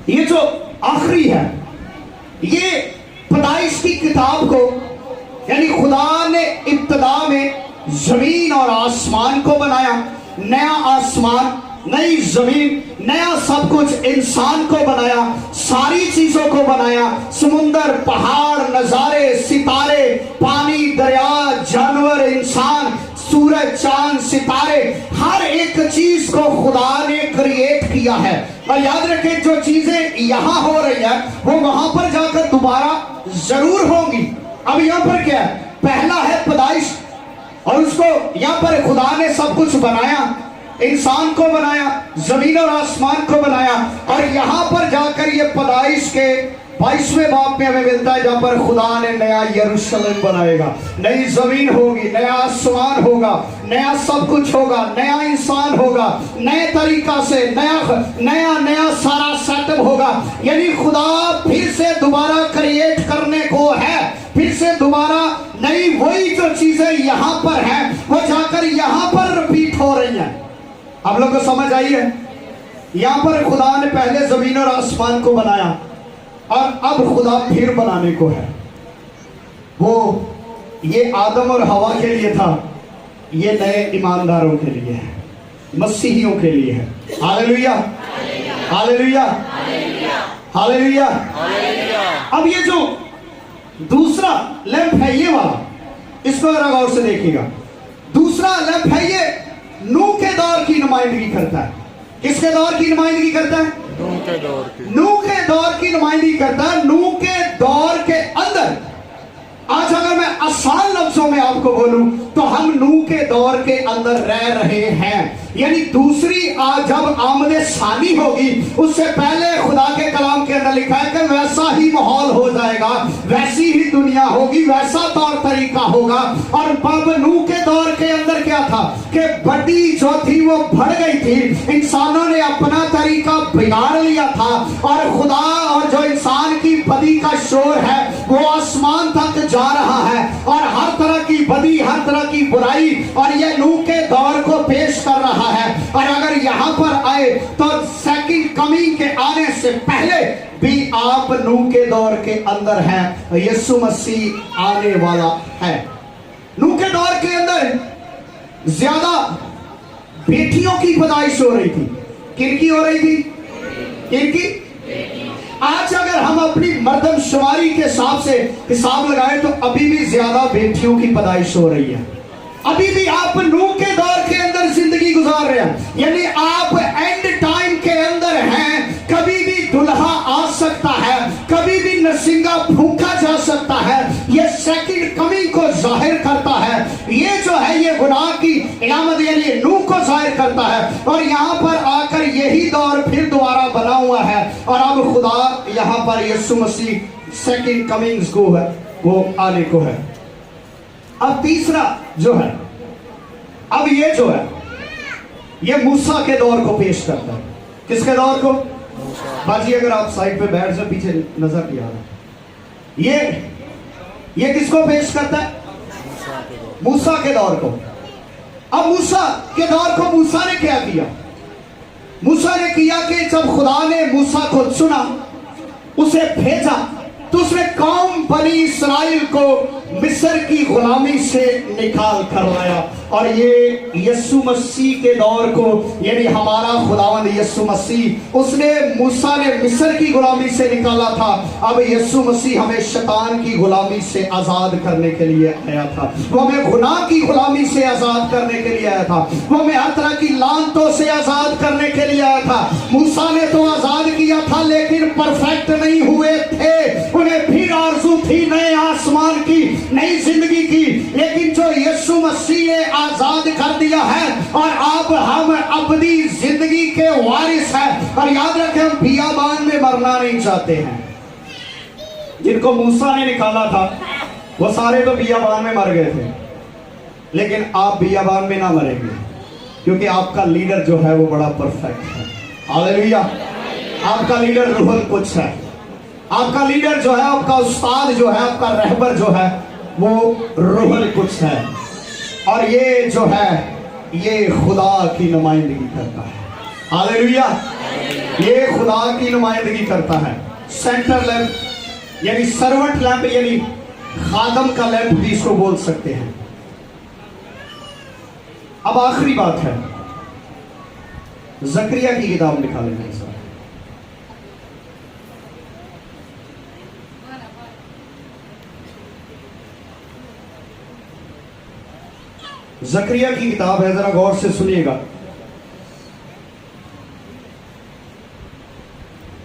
ये जो आखिरी है, ये पैदाइश की किताब को, यानी खुदा ने इब्तिदा में जमीन और आसमान को बनाया, नया आसमान, नई जमीन, नया सब कुछ, इंसान को बनाया, सारी चीजों को बनाया, समुंदर, पहाड़, नजारे, सितारे, पानी, दरिया, जानवर, इंसान, सूरज, चांद, सितारे, हर एक चीज को खुदा ने क्रिएट किया है। और याद रखें जो चीजें यहां हो रही है वो वहां पर जाकर दोबारा जरूर होंगी। अब यहां पर क्या है? पहला है पैदाइश, और उसको यहां पर खुदा ने सब कुछ बनाया, इंसान को बनाया, जमीन और आसमान को बनाया, और यहां पर जाकर ये पैदाइश के 22वें बाब में हमें मिलता है जहां पर खुदा ने नया यरूशलेम बनाएगा, नई जमीन होगी, नया आसमान होगा, नया सब कुछ होगा, नया इंसान होगा, नए तरीका से नया सारा सेटअप होगा। यानी खुदा फिर से दोबारा क्रिएट करने को है, फिर से दोबारा नई वही जो चीजें यहाँ पर हैं वो जाकर यहाँ पर रिपीट हो रही हैं। आप लोग को समझ आई है? यहाँ पर खुदा ने पहले जमीन और आसमान को बनाया और अब खुदा फिर बनाने को है। वो ये आदम और हवा के लिए था, ये नए ईमानदारों के लिए है, मसीहियों के लिए है। Hallelujah, hallelujah, hallelujah. अब ये जो दूसरा लैंप है ये वाला, इसको जरा गौर से देखिएगा। दूसरा लैंप है ये नूह के दौर की नुमाइंदगी करता है। किसके दौर की नुमाइंदगी करता है? नूह के दौर की। नूह के दौर की नुमाइंदगी करता है। नूह के दौर के अंदर आज अगर मैं आसान लफ्जों में आपको बोलूं तो हम नूह के दौर के अंदर रह रहे हैं। यानी दूसरी जब आमदे सानी होगी उससे पहले खुदा के कलाम के अंदर लिखा है कि वैसा ही माहौल हो जाएगा, वैसी ही दुनिया होगी, वैसा तौर तरीका होगा। और अब नूह के दौर के अंदर क्या था कि बड़ी जो थी वो बढ़ गई थी, इंसानों ने अपना तरीका बिगाड़ लिया था और खुदा और जो इंसान की बदी का शोर है वो आसमान तक जा रहा है और हर तरह की बदी, हर तरह की बुराई, और ये नूह के दौर को पेश कर रहा है। और अगर यहां पर आए तो सेकंड कमिंग के आने से पहले भी आप नूह के दौर के अंदर हैं। यीशु मसीह आने वाला है। नूह के दौर के अंदर ज्यादा बेटियों की पैदाइश हो रही थी। किनकी हो रही थी? किनकी? आज अगर हम अपनी मर्दमशुमारी के हिसाब से हिसाब लगाएं तो अभी भी ज्यादा बेटियों की पैदाइश हो रही है। अभी भी आप नूह के दौर के अंदर जिंदगी गुजार रहे हैं, यानी आप एंड टाइम के अंदर हैं। कभी भी दुल्हा आ सकता है, कभी भी नरसिंगा फूंका जा सकता है। ये सेकंड कमिंग को जाहिर करता है। ये जो है ये गुनाह की इलामत यानी नूह को जाहिर करता है। और यहाँ पर आकर यही दौर फिर दोबारा बना हुआ है और अब खुदा यहाँ पर यीशु मसीह सेकंड कमिंग्स को है, वो आने को है। अब तीसरा जो है, अब ये जो है ये मूसा के दौर को पेश करता है। किसके दौर को? बाजी अगर आप साइड पे बैठ जाए, पीछे नजर नहीं आ रहा। ये किसको पेश करता है? मूसा के दौर को। अब मूसा के दौर को मूसा ने क्या किया? मूसा ने किया कि जब खुदा ने मूसा को चुना, उसे भेजा, तो उसने कौम बनी इस्राइल को मिस्र की गुलामी से निकाल कर लाया। और ये यीशु मसीह के दौर को यानी हमारा खुदावंद यीशु मसीह, उसने मूसा ने मिस्र की गुलामी से निकाला था। अब यीशु मसीह हमें शैतान की गुलामी से आजाद करने के लिए आया था। वो हमें गुनाह की गुलामी से आजाद करने के लिए आया था। वो हमें हर तरह की लानतों से आजाद करने के लिए आया था। मूसा ने तो आजाद किया था लेकिन परफेक्ट नहीं हुए थे। उन्हें फिर आरज़ू थी नए आसमान की, नई जिंदगी की। लेकिन जो यीशु मसीह ने आजाद कर दिया है और अब हम अपनी जिंदगी के वारिस हैं। और याद रखें, हम बियाबान में मरना नहीं चाहते हैं। जिनको मूसा ने निकाला था वो सारे तो बियाबान में मर गए थे, लेकिन आप बियाबान में ना मरेंगे क्योंकि आपका लीडर जो है वो बड़ा परफेक्ट है। हालेलुया। आपका लीडर रूहुल कुछ है। आपका लीडर जो है, आपका उस्ताद जो है, आपका रहबर जो है वो रूहुल कुछ है। और ये जो है ये खुदा की नुमाइंदगी करता है। हालेलुया। ये खुदा की नुमाइंदगी करता है। सेंटर लैंप यानी सर्वेंट लैंप यानी खादम का लैंप भी इसको बोल सकते हैं। अब आखिरी बात है, जकरिया की किताब निकालेंगे सर। जकरिया की किताब है, जरा गौर से सुनिएगा।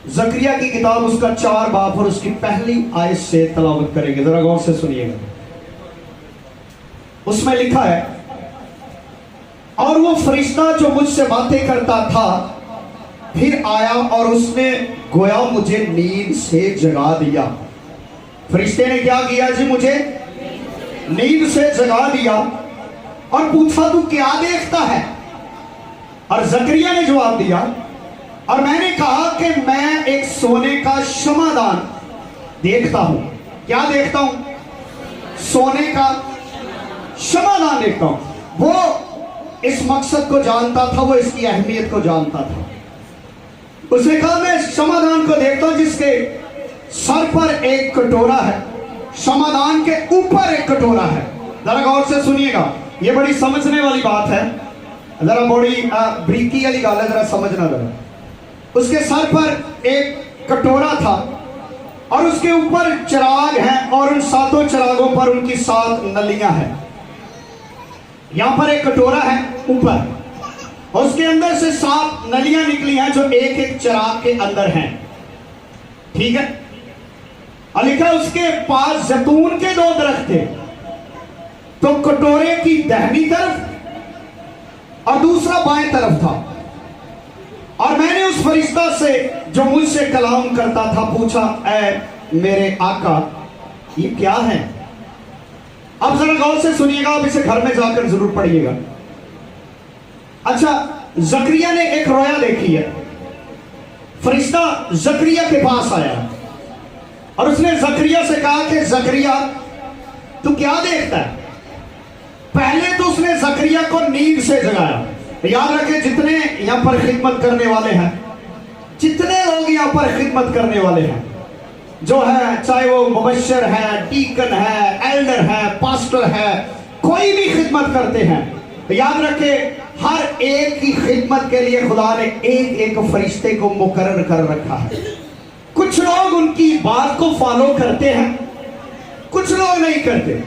जकरिया की किताब उसका 4 बाब और उसकी पहली आयत से तलावत करेंगे, जरा गौर से सुनिएगा। उसमें लिखा है, और वो फरिश्ता जो मुझसे बातें करता था फिर आया और उसने गोया मुझे नींद से जगा दिया। फरिश्ते ने क्या किया जी? मुझे नींद से जगा दिया और पूछा तू क्या देखता है? और जकरिया ने जवाब दिया और मैंने कहा कि मैं एक सोने का क्षमादान देखता हूं। क्या देखता हूं? सोने का क्षमादान देखता हूं। वो इस मकसद को जानता था, वो इसकी अहमियत को जानता था। उसने कहा मैं क्षमादान को देखता हूं जिसके सर पर एक कटोरा है, क्षमादान के ऊपर एक कटोरा है। जरा गौर से सुनिएगा, ये बड़ी समझने वाली बात है, जरा बड़ी ब्रीकी वाली गाल है, जरा समझना जरा। उसके सर पर एक कटोरा था और उसके ऊपर चिराग हैं और उन 7 चिरागों पर उनकी 7 नलियां हैं। यहां पर एक कटोरा है ऊपर और उसके अंदर से 7 नलियां निकली हैं जो एक एक चिराग के अंदर हैं। ठीक है, और लिखा उसके पास जैतून के 2 दरख्त थे, तो कटोरे की दाहिनी तरफ और दूसरा बाएं तरफ था। और मैंने उस फरिश्ता से जो मुझसे कलाम करता था पूछा, ऐ मेरे आका ये क्या है? अब जरा गौर से सुनिएगा, आप इसे घर में जाकर जरूर पढ़िएगा। अच्छा, जकरिया ने एक रोया देखी है। फरिश्ता जकरिया के पास आया और उसने जकरिया से कहा कि जकरिया तू क्या देखता है? पहले तो उसने जकरिया को नींद से जगाया। याद रखें, जितने यहां पर खिदमत करने वाले हैं, जितने लोग यहां पर खिदमत करने वाले हैं, जो है चाहे वो मुबश्शिर है, डीकन है, एल्डर है, पास्टर है, कोई भी खिदमत करते हैं, तो याद रखें हर एक की खिदमत के लिए खुदा ने एक एक फरिश्ते को मुकर्रर कर रखा है। कुछ लोग उनकी बात को फॉलो करते हैं, कुछ लोग नहीं करते,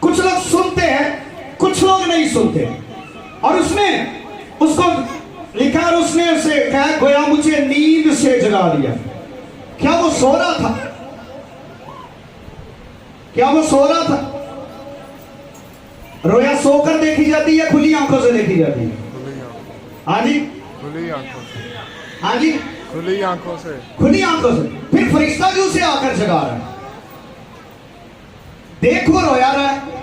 कुछ लोग सुनते हैं, कुछ लोग नहीं सुनते। और उसने उसको लिखा और उसने उसे कहा गोया मुझे नींद से जगा दिया। क्या वो सो रहा था? क्या वो सो रहा था? रोया सोकर देखी जाती है, खुली आंखों से देखी जाती है? हाँ जी, खुली आंखों से। हाँ जी, खुली आंखों से। खुली आंखों से। फिर फरिश्ता क्यों उसे आकर जगा रहा है? देखो रोया रहा है,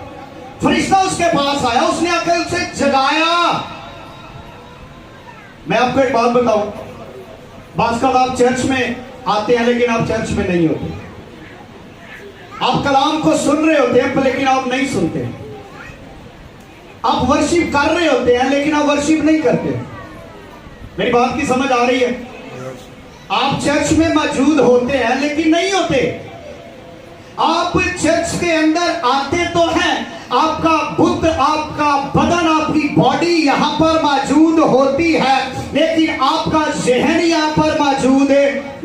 फरिश्ता उसके पास आया, उसने आकर उसे जगाया। मैं आपको एक बात बताऊं, बात का आप चर्च में आते हैं लेकिन आप चर्च में नहीं होते। आप कलाम को सुन रहे होते हैं लेकिन आप नहीं सुनते। आप वर्शिप कर रहे होते हैं लेकिन आप वर्शिप नहीं करते। मेरी बात की समझ आ रही है? आप चर्च में मौजूद होते हैं लेकिन नहीं होते। आप चर्च के अंदर आते तो हैं, आपका बुद्ध, आपका बदन, आपकी बॉडी यहां पर मौजूद होती है, लेकिन आपका ज़हन यहां पर मौजूद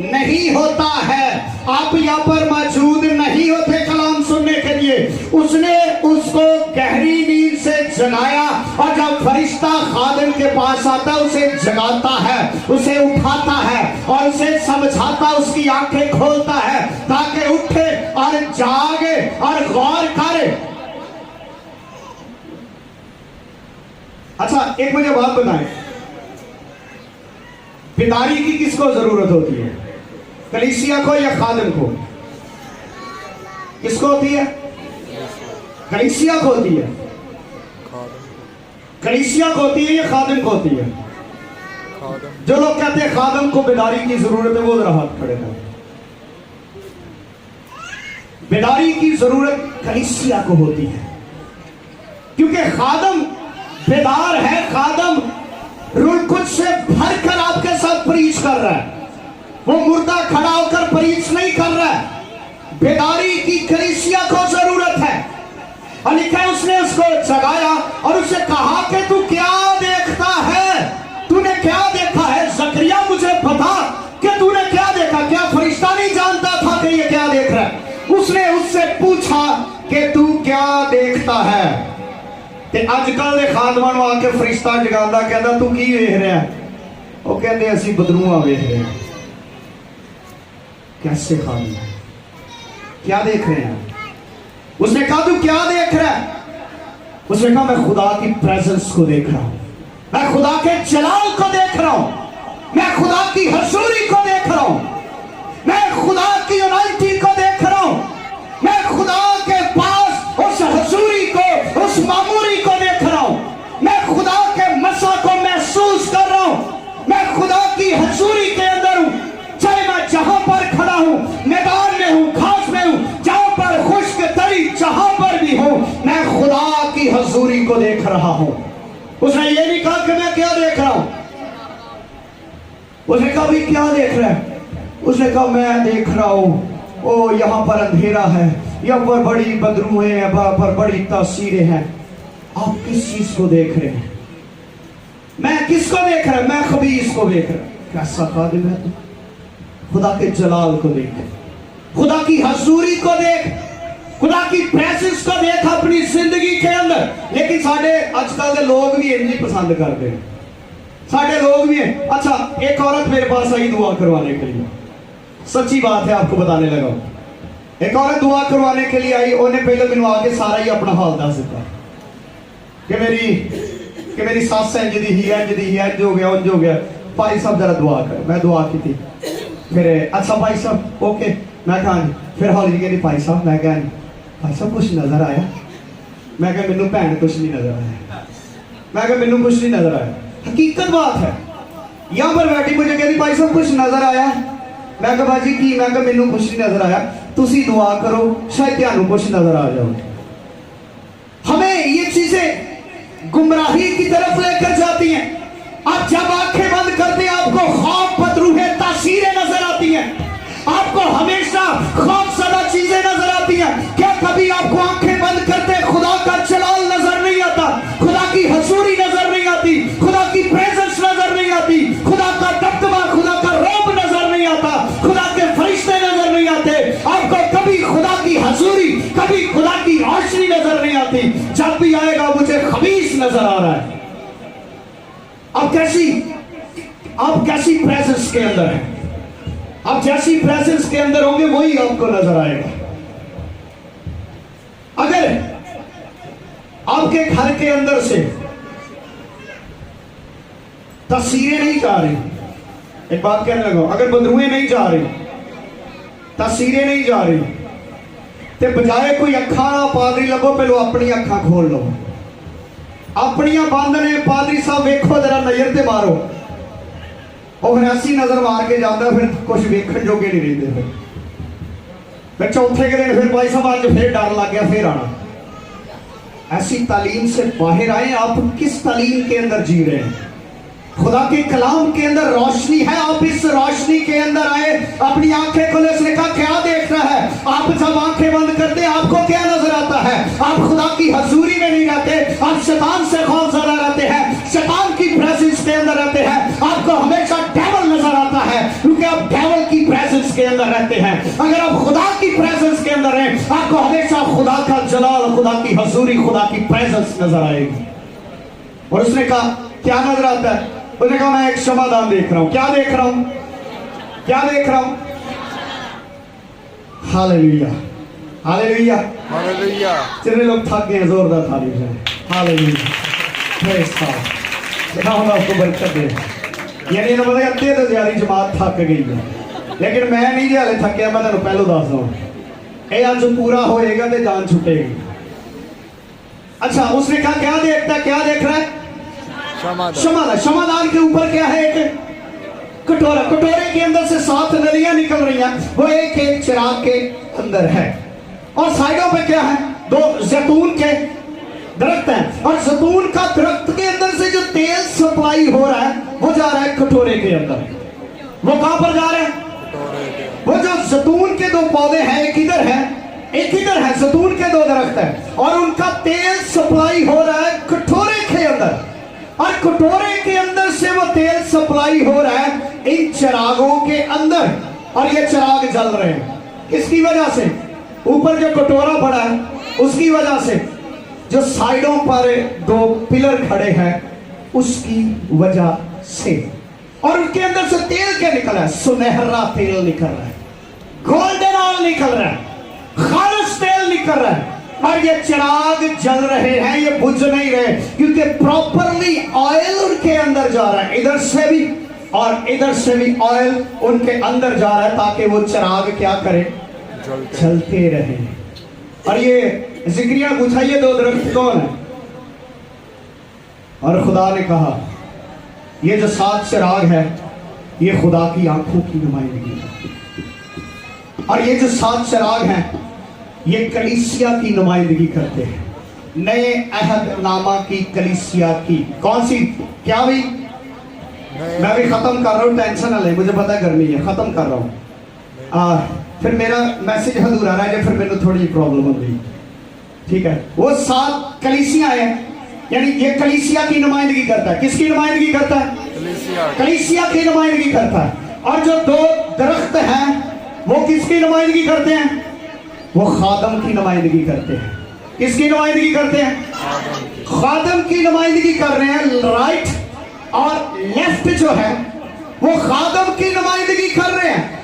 नहीं होता है। आप यहां पर मौजूद नहीं होते कलाम सुनने के लिए। उसने उसको गहरी नींद से जगाया और जब फरिश्ता खादिम के पास आता उसे जगाता है, उसे उठाता है और उसे समझाता, उसकी आंखें खोलता है ताकि उठे और जागे और गौर करे। अच्छा, एक मुझे बात बताएं, बेदारी की किसको जरूरत होती है? कलीसिया को या खादिम को? किसको होती है? कलीसिया को होती है। कलीसिया को होती है या खादिम को होती है? जो लोग कहते हैं खादिम को बेदारी की जरूरत है वो जरा हाथ खड़े करें। बेदारी की जरूरत कलीसिया को होती है, क्योंकि खादिम बेदार है। खादिम रूह कुछ से भरकर आपके साथ प्रीच कर रहा है, वो मुर्दा खड़ा होकर प्रीच नहीं कर रहा है। बेदारी की कलीसिया को जरूरत है। और लिखा है उसने उसको जगाया और उससे कहा कि तू क्या देखता है? तूने क्या देखा है? जकरिया मुझे बता कि तूने क्या देखा। क्या फरिश्ता नहीं जानता था कि ये क्या देख रहा है? उसने उससे पूछा कि तू क्या देखता है। ते अजकल दे खादमां नूं आके फरिश्ता जगांदा कहंदा तू की वेख रहा है? वो कहंदे असीं बदरूआ वेख रहे हैं। कैसे खादम, क्या देख रहे हैं? उसने कहा तू क्या देख रहा है? उसने कहा मैं खुदा की प्रेजेंस को देख रहा हूं, मैं खुदा के जलाल को देख रहा हूं। मैं खुदा की हजूरी को देख रहा हूं, मैं खुदा की यूनाइटी को देख रहा हूं, मैं खुदा के पास उस हजूरी को, उस मामूरी को देख रहा हूं, मैं खुदा के मसा को महसूस कर रहा हूं, मैं खुदा की हजूरी के अंदर हूं। चाहे मैं जहां पर खड़ा हूं, मैदान में हूं, घास में हूं, जहां पर खुश्क तरी जहां पर भी हूं, मैं खुदा की हजूरी को देख रहा हूं। उसने ये नहीं कहा कि मैं क्या देख रहा हूं, उसने कहा भी क्या देख रहा है, उसने कहा मैं देख रहा हूं ओ यहां पर अंधेरा है, यहां पर बड़ी बदरूहें हैं, वहां पर बड़ी तासीरें हैं। आप किस चीज को देख रहे हैं? मैं किसको देख रहा हूं? मैं खबीस को देख रहा हूं। कैसा कादिम है तू? खुदा के जलाल को देख, खुदा की हजूरी को देख, खुदा की प्रेजेंस को देख अपनी जिंदगी के अंदर। लेकिन साढ़े आजकल के लोग भी इंज ही पसंद करते हैं, साढ़े लोग भी हैं। अच्छा, एक औरत मेरे पास आई दुआ करवाने के लिए, सच्ची बात है आपको बताने लगा। एक औरत दुआ करवाने के लिए आई, उन्हें पहले मैंने आके सारा ही अपना हाल दस दिता कि मेरी सास इंज दी ही, इंज दी ही, इंज हो गया, उंज हो गया। भाई साहब जरा दुआ कर, मैं दुआ की थी। फिर अच्छा भाई साहब ओके, मैं कहा फिर हौली कहती भाई साहब, मैं कहा भाई साहब कुछ नजर आया? मैं कहा मैनू भैन कुछ नहीं नजर आया, मैं कहा मैनू कुछ नहीं नजर आया। हकीकत बात है, यहाँ पर बैठी मुझे कहती भाई साहब कुछ नजर आया? मैं कहा बाजी की? मैं कहा मैनू कुछ नहीं नजर आया, तुसी दुआ करो शायद त्यानू कुछ नजर आ जाओ। हमें ये चीजें गुमराही की तरफ लेकर जाती हैं। आप जब आंखें बंद करते हैं आपको खौफ बदरूहें तासीरें नजर आती हैं, आपको हमेशा खौफ सदा चीजें नजर आती हैं। क्या कभी आपको आंखें बंद करते खुदा का जलाल नजर नहीं आता, खुदा की हजूरी नजर नहीं आती, खुदा की प्रेजेंस नजर नहीं आती, खुदा का दबदबा, खुदा का रौब नजर नहीं आता, खुदा के फरिश्ते नजर नहीं आते? आपको कभी खुदा की हजूरी, कभी खुदा की रोशनी नजर नहीं आती। जब भी आएगा मुझे खबीस नजर आ रहा है। आप कैसी प्रेजेंस के अंदर हैं, आप जैसी प्रेजेंस के अंदर होंगे वही आपको नजर आएगा। अगर आपके घर के अंदर से तस्वीरें नहीं जा रही, एक बात कहने लगा, अगर बदरूएं नहीं जा रही, तस्वीरें नहीं जा रही, तो बजाय कोई अखा ना पादरी लभो, पहले अपनी अखा खोल लो। अपनियां बंद ने, पादरी साहब वेखो जरा नजर ते मारो, और फिर ऐसी नजर मार के जाता, फिर कुछ वेखण जोगे नहीं रहते। फिर चौथे के दिन फिर भाई साहब आज फिर डर लग गया, फिर आना। ऐसी तालीम से बाहर आए। आप किस तालीम के अंदर जी रहे हैं? खुदा के कलाम के अंदर रोशनी है, आप इस रोशनी के अंदर आए। अपनी आंखें खोले, उसने कहा क्या देख रहा है? आप जब आंखें बंद करते हैं आपको क्या नजर आता है? आप खुदा की हजूरी में नहीं रहते, आप शैतान से खौफजदा रहते हैं, शैतान की प्रेजेंस के अंदर रहते हैं। आपको हमेशा डेविल नजर आता है क्योंकि आप डेविल की प्रेजेंस के अंदर रहते हैं। अगर आप खुदा की प्रेजेंस के अंदर हैं, आपको हमेशा खुदा का जलाल, खुदा की हजूरी, खुदा की प्रेजेंस नजर आएगी। और उसने कहा क्या नजर आता है? उसने कहा मैं एक समाधान देख रहा हूं। क्या देख रहा हूं? क्या देख रहा हूं? Hallelujah, hallelujah, hallelujah. जितने लोग थक गए जोरदार ताली बजाएं। Hallelujah, praise God. देखा हम आपको बरकत दे। यानी ना मतलब अद्धे तो ज्यादा जमात थक गई है, लेकिन मैं नहीं हाले थकिया। मैं तुहानू पहले दस दूं, ये अज पूरा होएगा तो जान छुटेगी। अच्छा, उसने कहा क्या देखता है? क्या देख रहा है? समाधान। समाधान के ऊपर क्या है? एक कटोरा, कटोरे के अंदर से 7 नलियां निकल रही हैं, वो एक एक चिराग के अंदर है। और साइडों पे क्या है? 2 जैतून के दरख्त हैं, और जैतून का दरख्त के अंदर से जो तेल सप्लाई हो रहा है वो जा रहा है कटोरे के अंदर। वो कहां पर जा रहा है? वो जो जैतून के 2 पौधे हैं, एक इधर है एक इधर है, जैतून के 2 दरख्त हैं, और उनका तेल सप्लाई हो रहा है कटोरे के अंदर। और कटोरे के अंदर से वो तेल सप्लाई हो रहा है इन चिरागों के अंदर, और ये चिराग जल रहे हैं। किसकी वजह से? ऊपर जो कटोरा पड़ा है उसकी वजह से, जो साइडों पर 2 पिलर खड़े हैं उसकी वजह से। और उनके अंदर से तेल क्या निकल रहा है? सुनहरा तेल निकल रहा है, गोल्डन ऑयल निकल रहा है, खालिस तेल निकल रहा है। और ये चिराग जल रहे हैं, ये बुझ नहीं रहे, क्योंकि प्रॉपरली ऑयल उनके अंदर जा रहा है, इधर से भी और इधर से भी ऑयल उनके अंदर जा रहा है ताकि वो चिराग क्या करे, चलते रहे। और ये जिक्रिया पूछा ये 2 दरख्त कौन है? और खुदा ने कहा ये जो 7 चिराग है ये खुदा की आंखों की नुमाइंदगी है। और ये जो 7 चिराग हैं ये कलीसिया की नुमाइंदगी करते हैं, नए अहद नामा की कलीसिया की। कौन सी? क्या भाई? मैं भी खत्म कर रहा हूँ, टेंशन ना ले, मुझे पता है गर्मी है, खत्म कर रहा हूँ। फिर मेरा मैसेज अधूरा रह जाए, फिर मेरे थोड़ी प्रॉब्लम हो गई, ठीक है। वो 7 कलीसिया है, यानी ये कलीसिया की नुमाइंदगी करता है। किसकी नुमाइंदगी करता है? कलीसिया की नुमाइंदगी करता है। और जो 2 दरख्त हैं वो किसकी नुमाइंदगी करते हैं? वो खादम की नुमाइंदगी करते हैं। किसकी नुमाइंदगी करते हैं? खादम की नुमाइंदगी कर रहे हैं। राइट और लेफ्ट जो है वो खादम की नुमाइंदगी कर रहे हैं।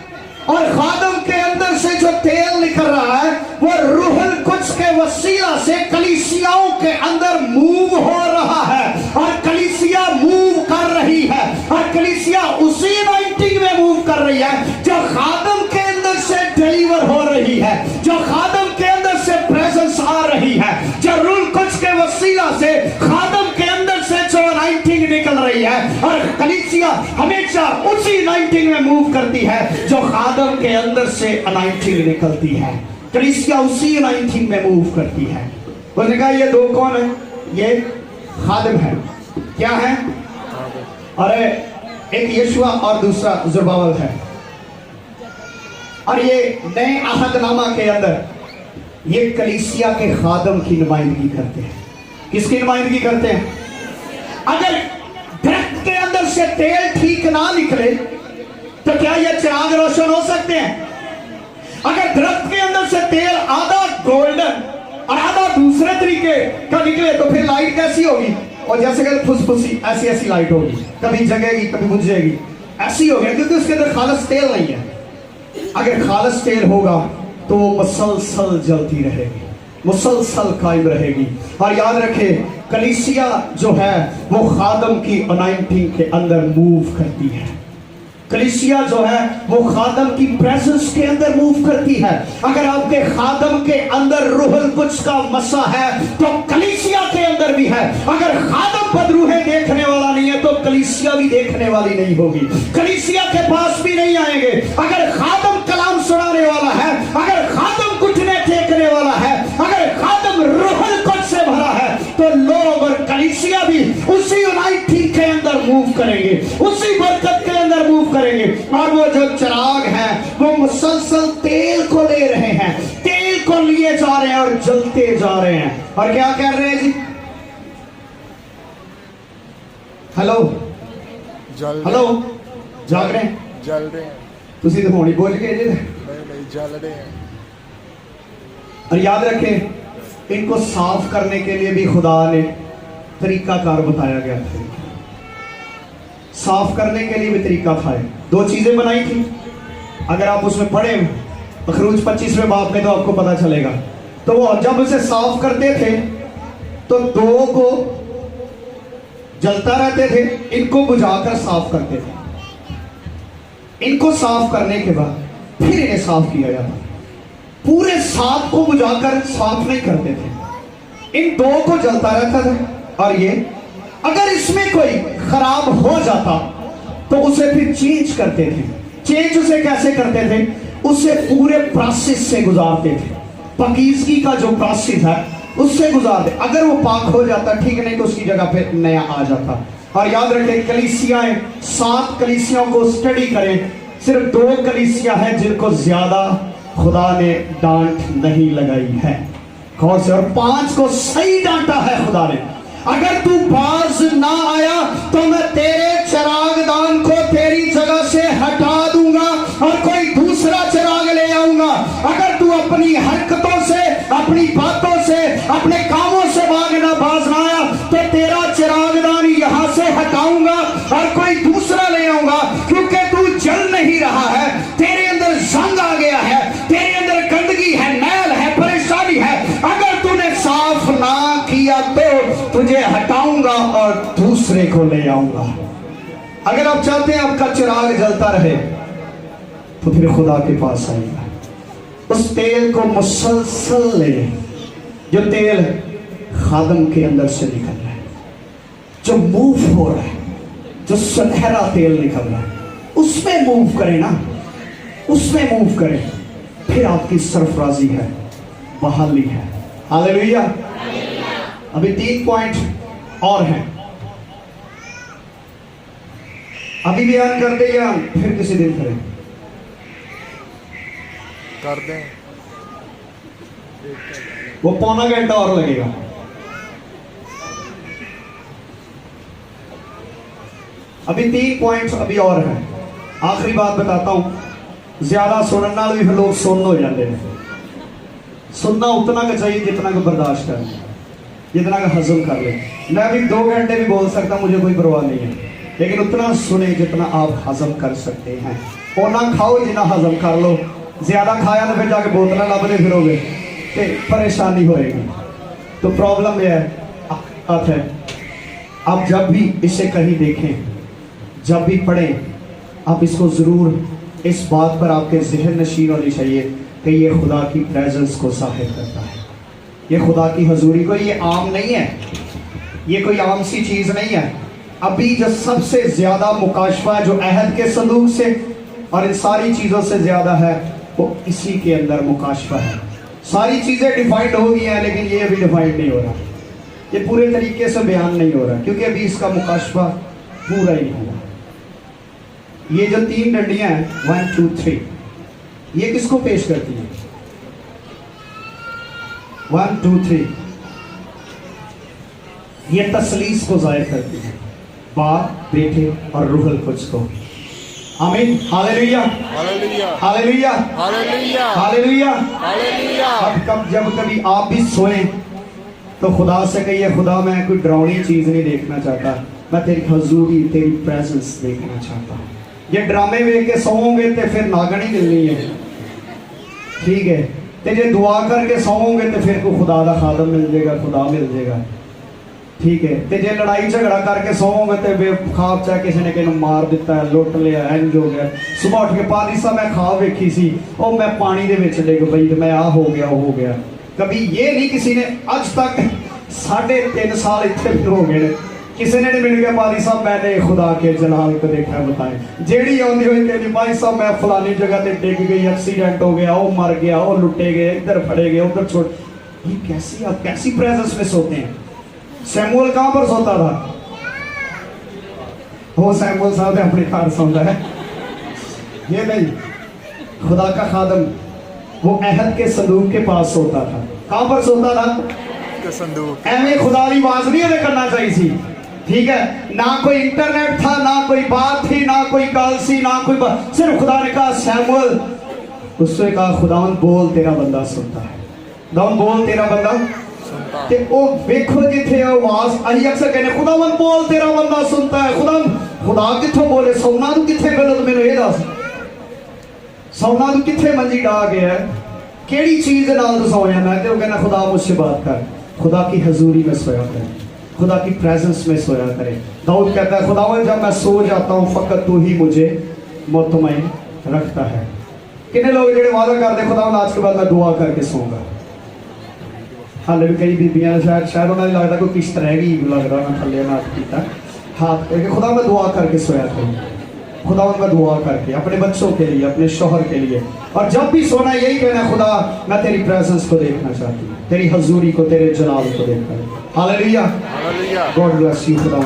और खादम के अंदर से जो तेल निकल रहा है वो रूहुल कुद्स के वसीला से कलीसियाओं के अंदर मूव हो रहा है। और कलीसिया मूव कर रही है, और कलीसिया उसी अनॉइंटिंग में मूव कर रही है जो खादम के अंदर से डिलीवर हो रही है, जो खादम के अंदर से प्रेजेंस आ रही है, जो रूहुल कुद्स के वसीला से खादम के अंदर से जो अनॉइंटिंग निकल रही है। और कलीसिया हमेशा उसी अनॉइंटिंग में मूव करती है जो खादम के अंदर से अनॉइंटिंग निकलती है। कलीसिया उसी अनॉइंटिंग में मूव करती है। उसने कहा ये 2 कौन है? ये खादम है। क्या है? अरे एक यीशुआ और दूसरा ज़ुरबाबेल है। और ये नए अहदनामा के अंदर ये कलीसिया के खादम की नुमाइंदगी करते हैं। किसकी नुमाइंदगी करते हैं? अगर दरख्त के अंदर से तेल ठीक ना निकले तो क्या ये चिराग रोशन हो सकते हैं? अगर दरख्त के अंदर से तेल आधा गोल्डन और आधा दूसरे तरीके का निकले तो फिर लाइट कैसी होगी? और जैसे कि फुसफुसी ऐसी ऐसी लाइट होगी, कभी जगेगी कभी बुझ जाएगी, ऐसी होगी, क्योंकि उसके अंदर खालस तेल नहीं है। अगर खालस तेल होगा तो वो मुसलसल जलती रहेगी, मुसलसल कायम रहेगी। और याद रखे कलीसिया जो है वो खादम की अनॉइंटिंग के अंदर मूव करती है। कलीसिया जो है वो खादम की प्रेजेंस के अंदर मूव करती है। अगर आपके खादम के अंदर रूहुल कुद्स का मसा है तो कलीसिया के अंदर भी है। अगर खादम बदरूहे देखने वाला नहीं है तो कलीसिया भी देखने वाली नहीं होगी, कलीसिया के पास भी नहीं आएंगे। अगर खादम कलाम सुनाने वाला है, अगर खादम घुटने टेकने वाला है, अगर खादम रूहुल कुद्स से भरा है तो लोग और कलीसिया भी उसी अनॉइंटिंग के अंदर मूव करेंगे, उसी बरकत के अंदर मूव करेंगे। और वो जो चिराग हैं वो मुसलसल तेल को ले रहे हैं, तेल को लिए जा रहे हैं और जलते जा रहे हैं। और क्या कह रहे हैं जी? हेलो हेलो, जाग रहे हैं? जल रहे हैं। तुसी तो होनी बोल गए जी। नहीं जल रहे हैं। और याद रखें इनको साफ करने के लिए भी खुदा ने तरीकाकार बताया गया था। साफ करने के लिए भी तरीका था। 2 चीजें बनाई थी, अगर आप उसमें पढ़े खरूज 25वें बाब में तो आपको पता चलेगा। तो वो जब उसे साफ करते थे तो 2 को जलता रहते थे, इनको बुझाकर साफ करते थे। इनको साफ करने के बाद फिर इन्हें साफ किया जाता। पूरे 7 को बुझाकर साफ नहीं करते थे, इन 2 को जलता रहता था। और ये अगर इसमें कोई खराब हो जाता तो उसे फिर चेंज करते थे। चेंज उसे कैसे करते थे? उसे पूरे प्रोसेस से गुजारते थे, पाकीज़गी का जो प्रोसेस है उससे गुजारते। अगर वो पाक हो जाता ठीक, नहीं तो उसकी जगह पे नया आ जाता। और याद रखें कलीसियाएं 7 कलीसियाओं को स्टडी करें, सिर्फ 2 कलीसिया है जिनको ज्यादा खुदा ने डांट नहीं लगाई है। कौन से? और 5 को सही डांटा है खुदा ने। अगर तू बाज ना आया तो मैं तेरे चिरागदान को तेरी जगह से हटा दूंगा और कोई दूसरा चिराग ले आऊंगा। अगर तू अपनी हरकतों से, अपनी बातों से, अपने कामों से भागना बाज ना आया तो तेरा चिरागदान यहां से हटाऊंगा और कोई दूसरा ले आऊंगा, क्योंकि तू जल नहीं रहा है, तेरे अंदर जंग आ गया है, तेरे अंदर गंदगी है, मैल है, परेशानी है। अगर तूने साफ ना किया तो तुझे हटाऊंगा और दूसरे को ले आऊंगा। अगर आप चाहते हैं आपका चिराग जलता रहे तो फिर खुदा के पास आइएगा, उस तेल को मुसलसल ले, जो तेल खादम के अंदर से निकल रहा है, जो मूव हो रहा है, जो सुनहरा तेल निकल रहा है, उसमें मूव करें ना, उसमें मूव करें, फिर आपकी सरफराजी है, बहाली है। हालेलुया। अभी 3 पॉइंट और हैं, अभी बयान कर दे या फिर किसी दिन करें? कर दें। वो पौना घंटा और लगेगा। अभी 3 पॉइंट्स अभी और हैं। आखिरी बात बताता हूं, ज्यादा सुनने नाल भी फिर लोग सुन्न हो जाते हैं। सुनना उतना का चाहिए जितना को बर्दाश्त कर ले, जितना का हजम कर ले। मैं अभी 2 घंटे भी बोल सकता, मुझे कोई परवाह नहीं है, लेकिन उतना सुने जितना आप हजम कर सकते हैं। ओना खाओ जितना हजम कर लो, ज्यादा खाया तो फिर जाके बोतल लभते फिरोगे तो परेशानी होएगी। तो प्रॉब्लम यह है, आप जब भी इसे कहीं देखें, जब भी पढ़ें, आप इसको ज़रूर इस बात पर आपके जहन नशीन होनी चाहिए कि ये खुदा की प्रेजेंस को ज़ाहिर करता है, ये खुदा की हजूरी को, ये आम नहीं है, ये कोई आम सी चीज़ नहीं है। अभी जो सबसे ज़्यादा मुकाशफा जो अहद के संदूक से और इन सारी चीज़ों से ज़्यादा है, वो इसी के अंदर मुकाशफा है। सारी चीज़ें डिफाइंड हो गई हैं, लेकिन ये अभी डिफाइंड नहीं हो रहा, ये पूरे तरीके से बयान नहीं हो रहा, क्योंकि अभी इसका मुकाशफा पूरा ही नहीं हुआ। ये जो 3 डंडियां हैं 1 2 3, ये किसको पेश करती हैं? 1 2 3 ये तसलीस को जाहिर करती है, बाप, बेटे और रूहुल कुद्स को। आमीन। Hallelujah, hallelujah, hallelujah, hallelujah, hallelujah. Hallelujah. अब जब कभी आप भी सोएं तो खुदा से कहिए, खुदा मैं कोई डरावनी चीज नहीं देखना चाहता, मैं तेरी हजूरी, तेरी प्रेजेंस देखना चाहता हूँ। ये ड्रामे देख के सोओगे तो फिर नागन ही मिलनी है, ठीक है? तो जे दुआ करके सोओगे तो फिर को खुदा का खादम मिल जाएगा, खुदा मिल जाएगा, ठीक है? तो जे लड़ाई झगड़ा करके सोओगे तो बेखाब चाहे किसी ने किसी मार दिता है, लुट लिया, इंज हो गया, सुबह उठ के पानी सा मैं खाब वेखी सी, ओ मैं पानी दे विच डिग पई ते मैं आ हो गया, हो गया। कभी ये नहीं किसी ने अज तक 3.5 साल इतने भी हो गए, किसी ने नहीं मिल गया भाई साहब मैंने खुदा के जलाल को देखा, बताएं जेड़ी आती हुई कहती भाई साहब मैं फलानी जगह पे डिग गई, एक्सीडेंट हो गया, वो मर गया, वो लुटे गए, इधर फड़े गए, उधर छोड़। ये कैसी, आप कैसी प्रेजेंस में सोते हैं? सैमुअल कहां पर सोता था? वो सैमुअल साहब अपने घर सोता है, ये नहीं। खुदा का खादम वो अहद के संदूक के पास सोता था। कहां पर सोता था? के संदूक। एवं खुदा की आवाज नहीं उन्हें करना चाहिए सी, ठीक है? ना कोई इंटरनेट था, ना कोई बात थी, ना कोई कॉल सी, ना कोई बात, सिर्फ खुदा ने कहा सैमुअल, उससे कहा खुदावन बोल तेरा बंदा सुनता है, खुदावन बोल तेरा बंदा सुनता है। वो देखो जिथे आवाज अही अक्सर कहने खुदावन बोल तेरा बंदा सुनता है, खुदा किथों बोले? सोना तू किथे गलत मैनू ये दस, सोना तू किथे मंजी डा गया, केड़ी चीज नाल तू सोया? मैं तो कहना खुदा मुझसे बात कर, खुदा की हजूरी में सोया करे, खुदा की प्रेजेंस में सोया करे। दाऊद कहता है खुदावन जब मैं सो जाता हूँ फकत तू ही मुझे मुतमईन रखता है। कितने लोग जो वादा करते खुदावन आज के बाद मैं दुआ करके सोऊंगा? हाले भी कई बीबियां शायद उन्हें लगता कोई किस्त रह गई, लग रहा मैं थले ना किया हाथ करके खुदा मैं दुआ करके सोया करूँ, खुदावन मैं दुआ करके अपने बच्चों के लिए, अपने शोहर के लिए, और जब भी सोना यही कहना खुदा मैं तेरी प्रेजेंस को देखना चाहती हूँ, तेरी हजूरी को, तेरे जलाल को देखना। Hallelujah, hallelujah. God bless you. खुदा